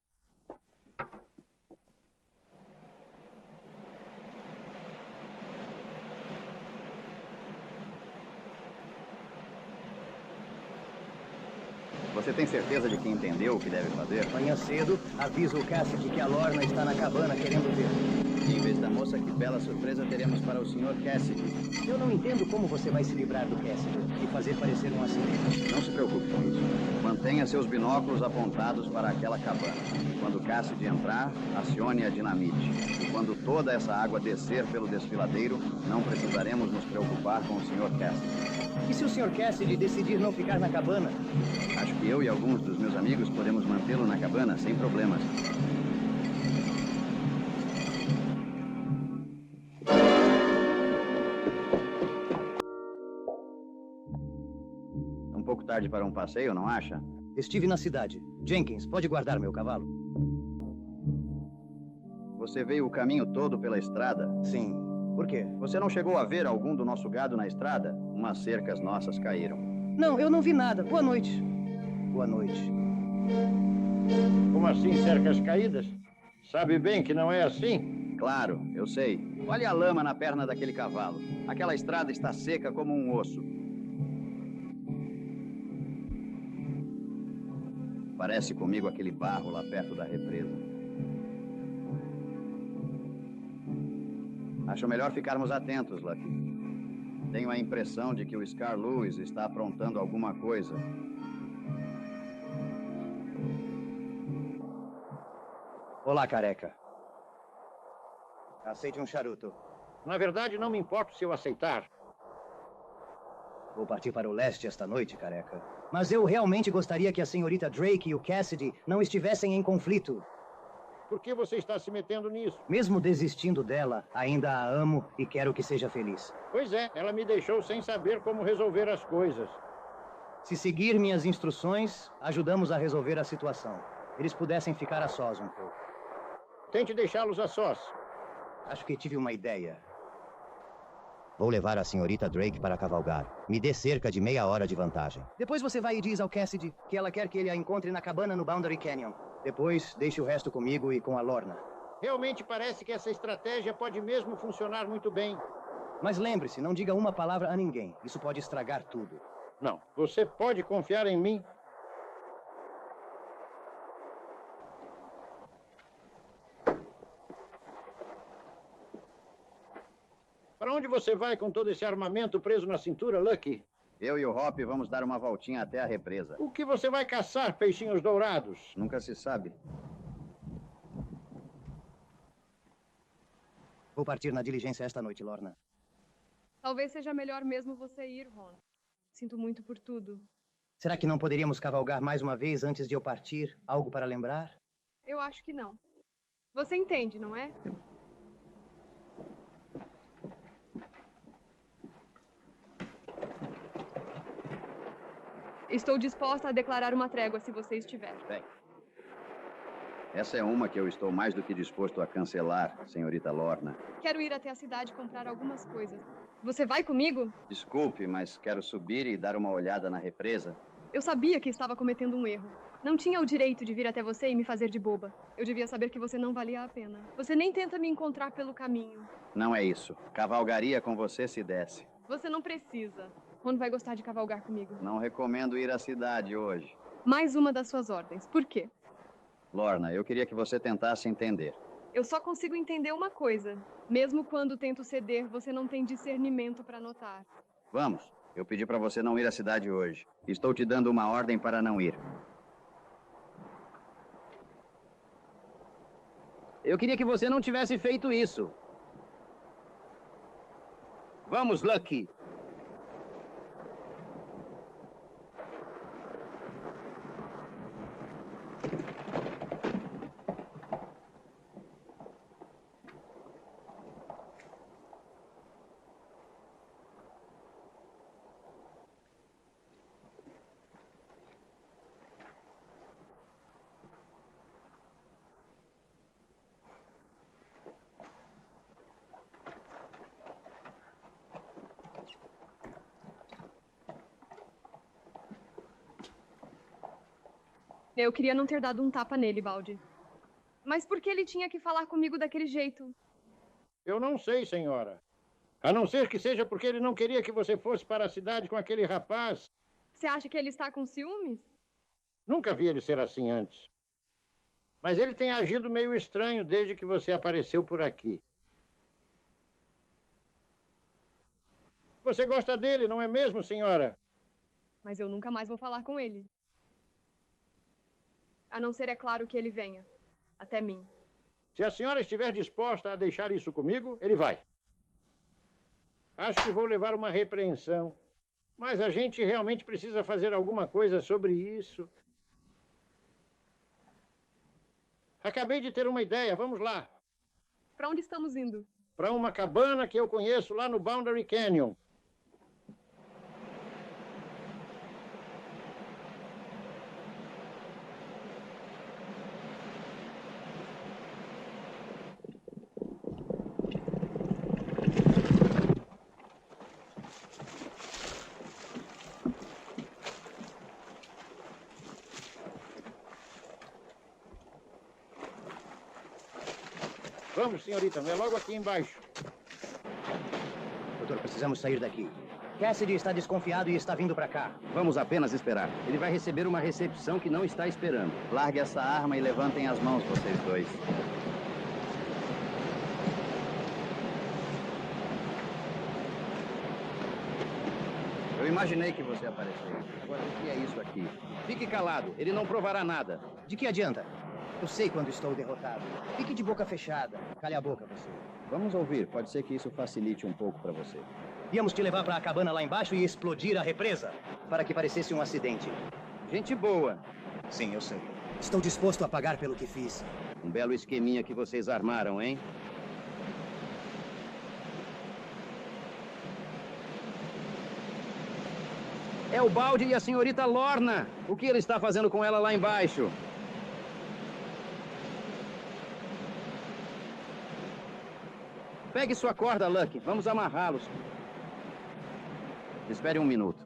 Você tem certeza de que entendeu o que deve fazer? Amanhã cedo, avisa o Cassidy que a Lorna está na cabana querendo ver. Em vez da moça, que bela surpresa teremos para o Sr. Cassidy. Eu não entendo como você vai se livrar do Cassidy e fazer parecer um acidente. Não se preocupe com isso. Mantenha seus binóculos apontados para aquela cabana. Quando Cassidy entrar, acione a dinamite. E quando toda essa água descer pelo desfiladeiro, não precisaremos nos preocupar com o Sr. Cassidy. E se o Sr. Cassidy decidir não ficar na cabana? Acho que eu e alguns dos meus amigos podemos mantê-lo na cabana sem problemas. Um pouco tarde para um passeio, não acha? Estive na cidade. Jenkins, pode guardar meu cavalo? Você veio o caminho todo pela estrada? Sim. Por quê? Você não chegou a ver algum do nosso gado na estrada? Umas cercas nossas caíram. Não, eu não vi nada. Boa noite. Boa noite. Como assim, cercas caídas? Sabe bem que não é assim? Claro, eu sei. Olha a lama na perna daquele cavalo. Aquela estrada está seca como um osso. Parece comigo aquele barro lá perto da represa. Acho melhor ficarmos atentos, Lucky. Tenho a impressão de que o Scar Lewis está aprontando alguma coisa. Olá, careca. Aceite um charuto. Na verdade, não me importo se eu aceitar. Vou partir para o leste esta noite, careca. Mas eu realmente gostaria que a senhorita Drake e o Cassidy não estivessem em conflito. Por que você está se metendo nisso? Mesmo desistindo dela, ainda a amo e quero que seja feliz. Pois é, ela me deixou sem saber como resolver as coisas. Se seguir minhas instruções, ajudamos a resolver a situação. Eles pudessem ficar a sós um pouco. Tente deixá-los a sós. Acho que tive uma ideia. Vou levar a senhorita Drake para cavalgar. Me dê cerca de meia hora de vantagem. Depois você vai e diz ao Cassidy que ela quer que ele a encontre na cabana no Boundary Canyon. Depois, deixe o resto comigo e com a Lorna. Realmente parece que essa estratégia pode mesmo funcionar muito bem. Mas lembre-se, não diga uma palavra a ninguém. Isso pode estragar tudo. Não, você pode confiar em mim. Para onde você vai com todo esse armamento preso na cintura, Lucky? Eu e o Hop vamos dar uma voltinha até a represa. O que você vai caçar, peixinhos dourados? Nunca se sabe. Vou partir na diligência esta noite, Lorna. Talvez seja melhor mesmo você ir, Ron. Sinto muito por tudo. Será que não poderíamos cavalgar mais uma vez antes de eu partir? Algo para lembrar? Eu acho que não. Você entende, não é? Estou disposta a declarar uma trégua se você estiver. Bem, essa é uma que eu estou mais do que disposto a cancelar, senhorita Lorna. Quero ir até a cidade comprar algumas coisas. Você vai comigo? Desculpe, mas quero subir e dar uma olhada na represa. Eu sabia que estava cometendo um erro. Não tinha o direito de vir até você e me fazer de boba. Eu devia saber que você não valia a pena. Você nem tenta me encontrar pelo caminho. Não é isso. Cavalgaria com você se desse. Você não precisa. Ron vai gostar de cavalgar comigo. Não recomendo ir à cidade hoje. Mais uma das suas ordens. Por quê? Lorna, eu queria que você tentasse entender. Eu só consigo entender uma coisa. Mesmo quando tento ceder, você não tem discernimento para notar. Vamos. Eu pedi para você não ir à cidade hoje. Estou te dando uma ordem para não ir. Eu queria que você não tivesse feito isso. Vamos, Lucky. Eu queria não ter dado um tapa nele, Baldy. Mas por que ele tinha que falar comigo daquele jeito? Eu não sei, senhora. A não ser que seja porque ele não queria que você fosse para a cidade com aquele rapaz. Você acha que ele está com ciúmes? Nunca vi ele ser assim antes. Mas ele tem agido meio estranho desde que você apareceu por aqui. Você gosta dele, não é mesmo, senhora? Mas eu nunca mais vou falar com ele. A não ser, é claro, que ele venha. Até mim. Se a senhora estiver disposta a deixar isso comigo, ele vai. Acho que vou levar uma repreensão. Mas a gente realmente precisa fazer alguma coisa sobre isso. Acabei de ter uma ideia. Vamos lá. Para onde estamos indo? Para uma cabana que eu conheço lá no Boundary Canyon. Vamos, senhorita, é logo aqui embaixo. Doutor, precisamos sair daqui. Cassidy está desconfiado e está vindo para cá. Vamos apenas esperar. Ele vai receber uma recepção que não está esperando. Largue essa arma e levantem as mãos, vocês dois. imaginei que você apareceria. Agora, o que é isso aqui? Fique calado, ele não provará nada. De que adianta? Eu sei quando estou derrotado. Fique de boca fechada. Cale a boca, você. Vamos ouvir, pode ser que isso facilite um pouco para você. Íamos te levar para a cabana lá embaixo e explodir a represa, para que parecesse um acidente. Gente boa. Sim, eu sei. Estou disposto a pagar pelo que fiz. Um belo esqueminha que vocês armaram, hein? É o Balde e a senhorita Lorna. O que ele está fazendo com ela lá embaixo? Pegue sua corda, Lucky. Vamos amarrá-los. Espere um minuto.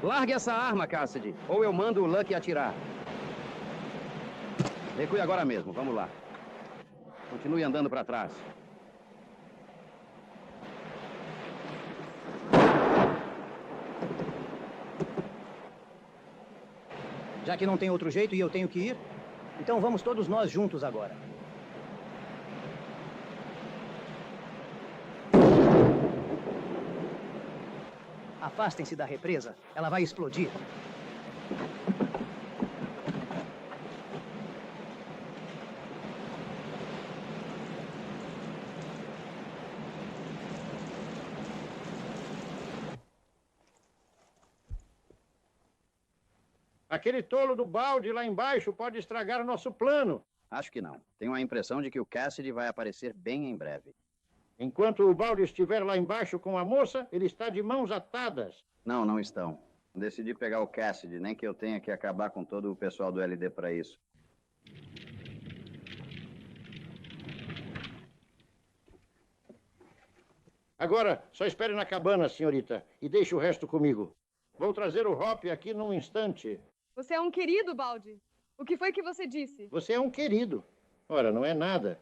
Largue essa arma, Cassidy, ou eu mando o Lucky atirar. Recue agora mesmo. Vamos lá. Continue andando para trás. Já que não tem outro jeito e eu tenho que ir, então vamos todos nós juntos agora. Afastem-se da represa. Ela vai explodir. Aquele tolo do Balde lá embaixo pode estragar o nosso plano. Acho que não. Tenho a impressão de que o Cassidy vai aparecer bem em breve. Enquanto o Balde estiver lá embaixo com a moça, ele está de mãos atadas. Não, não estão. Decidi pegar o Cassidy, nem que eu tenha que acabar com todo o pessoal do LD para isso. Agora, só espere na cabana, senhorita, e deixe o resto comigo. Vou trazer o Hop aqui num instante. Você é um querido, Balde. O que foi que você disse? Você é um querido. Ora, não é nada.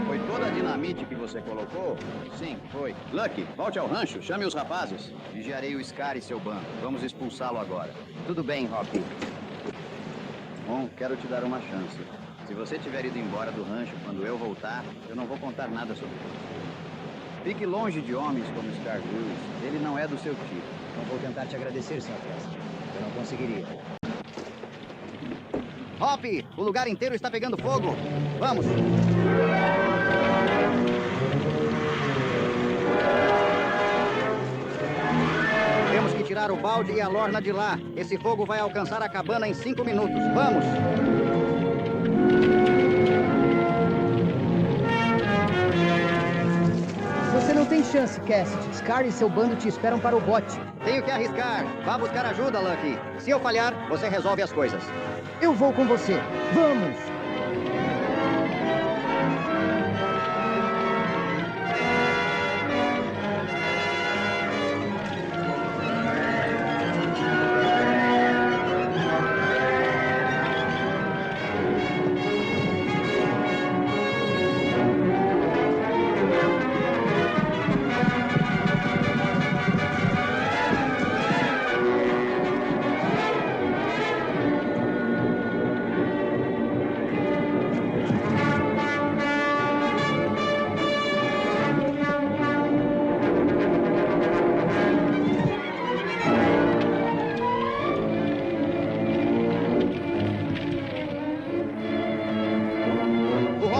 Foi toda a dinamite que você colocou? Sim, foi. Lucky, volte ao rancho, chame os rapazes. Vigiarei o Scar e seu bando. Vamos expulsá-lo agora. Tudo bem, Hop. Bom, quero te dar uma chance. Se você tiver ido embora do rancho quando eu voltar, eu não vou contar nada sobre isso. Fique longe de homens como Scar Lewis. Ele não é do seu tipo. Não vou tentar te agradecer, Sr. Cassidy. Eu não conseguiria. Hop, o lugar inteiro está pegando fogo. Vamos. Temos que tirar o Balde e a Lorna de lá. Esse fogo vai alcançar a cabana em 5 minutos. Vamos. Você não tem chance, Cassidy. Scar e seu bando te esperam para o bote. Tenho que arriscar. Vá buscar ajuda, Lucky. Se eu falhar, você resolve as coisas. Eu vou com você. Vamos!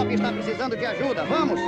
Está precisando de ajuda, vamos!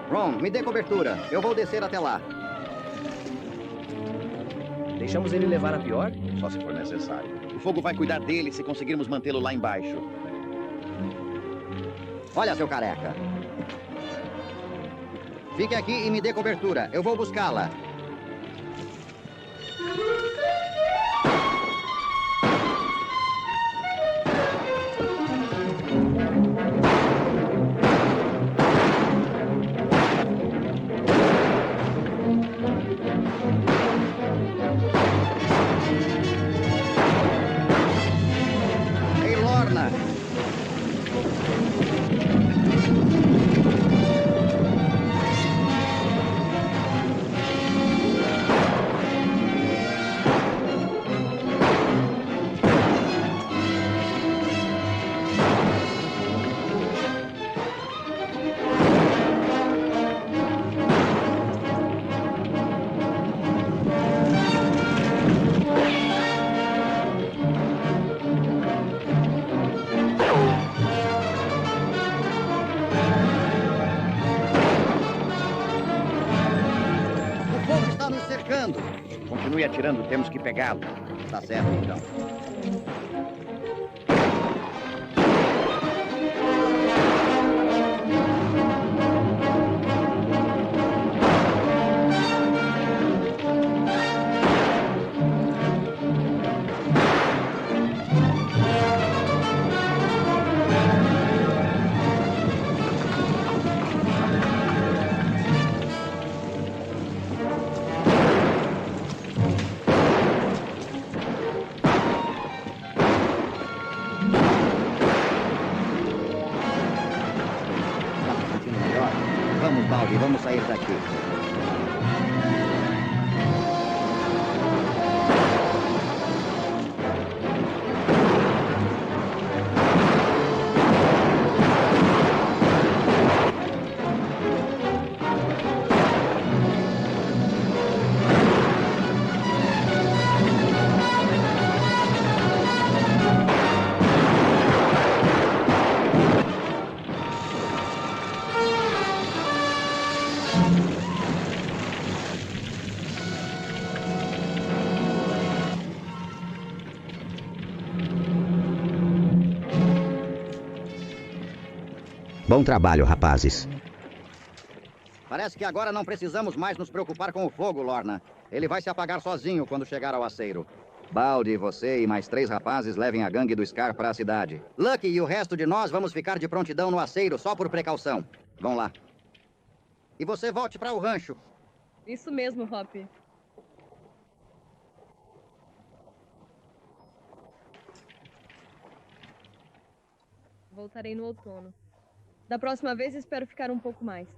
Ron, me dê cobertura. Eu vou descer até lá. Deixamos ele levar a pior? Só se for necessário. O fogo vai cuidar dele se conseguirmos mantê-lo lá embaixo. Olha, seu careca. Fique aqui e me dê cobertura. Eu vou buscá-la. Ei, Lorna! O fogo está nos cercando. Continue atirando, temos que pegá-lo. Tá certo, então. Vamos, Baldi, vamos sair daqui. Bom trabalho, rapazes. Parece que agora não precisamos mais nos preocupar com o fogo, Lorna. Ele vai se apagar sozinho quando chegar ao aceiro. Baldi, você e mais 3 rapazes levem a gangue do Scar para a cidade. Lucky e o resto de nós vamos ficar de prontidão no aceiro só por precaução. Vão lá. E você volte para o rancho. Isso mesmo, Hop. Voltarei no outono. Da próxima vez espero ficar um pouco mais.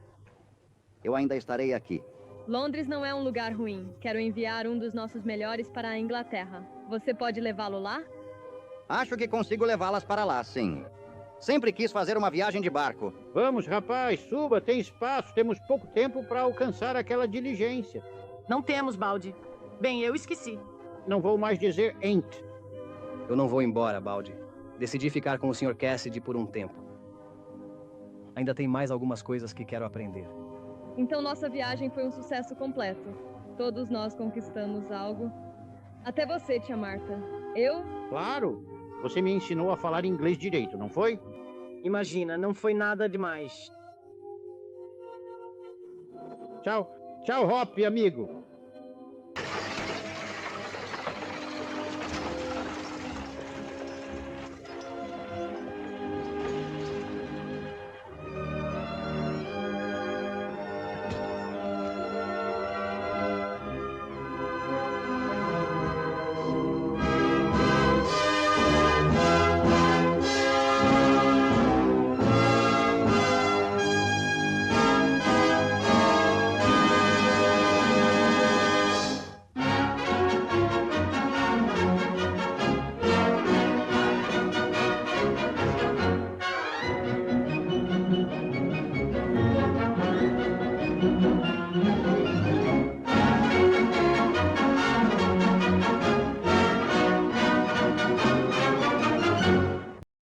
Eu ainda estarei aqui. Londres não é um lugar ruim. Quero enviar um dos nossos melhores para a Inglaterra. Você pode levá-lo lá? Acho que consigo levá-las para lá, sim. Sempre quis fazer uma viagem de barco. Vamos, rapaz, suba, tem espaço. Temos pouco tempo para alcançar aquela diligência. Não temos, Baldi. Bem, eu esqueci. Não vou mais dizer ain't. Eu não vou embora, Baldi. Decidi ficar com o Sr. Cassidy por um tempo. Ainda tem mais algumas coisas que quero aprender. Então nossa viagem foi um sucesso completo. Todos nós conquistamos algo. Até você, tia Marta. Eu? Claro. Você me ensinou a falar inglês direito, não foi? Imagina, não foi nada demais. Tchau. Tchau, Hop, amigo.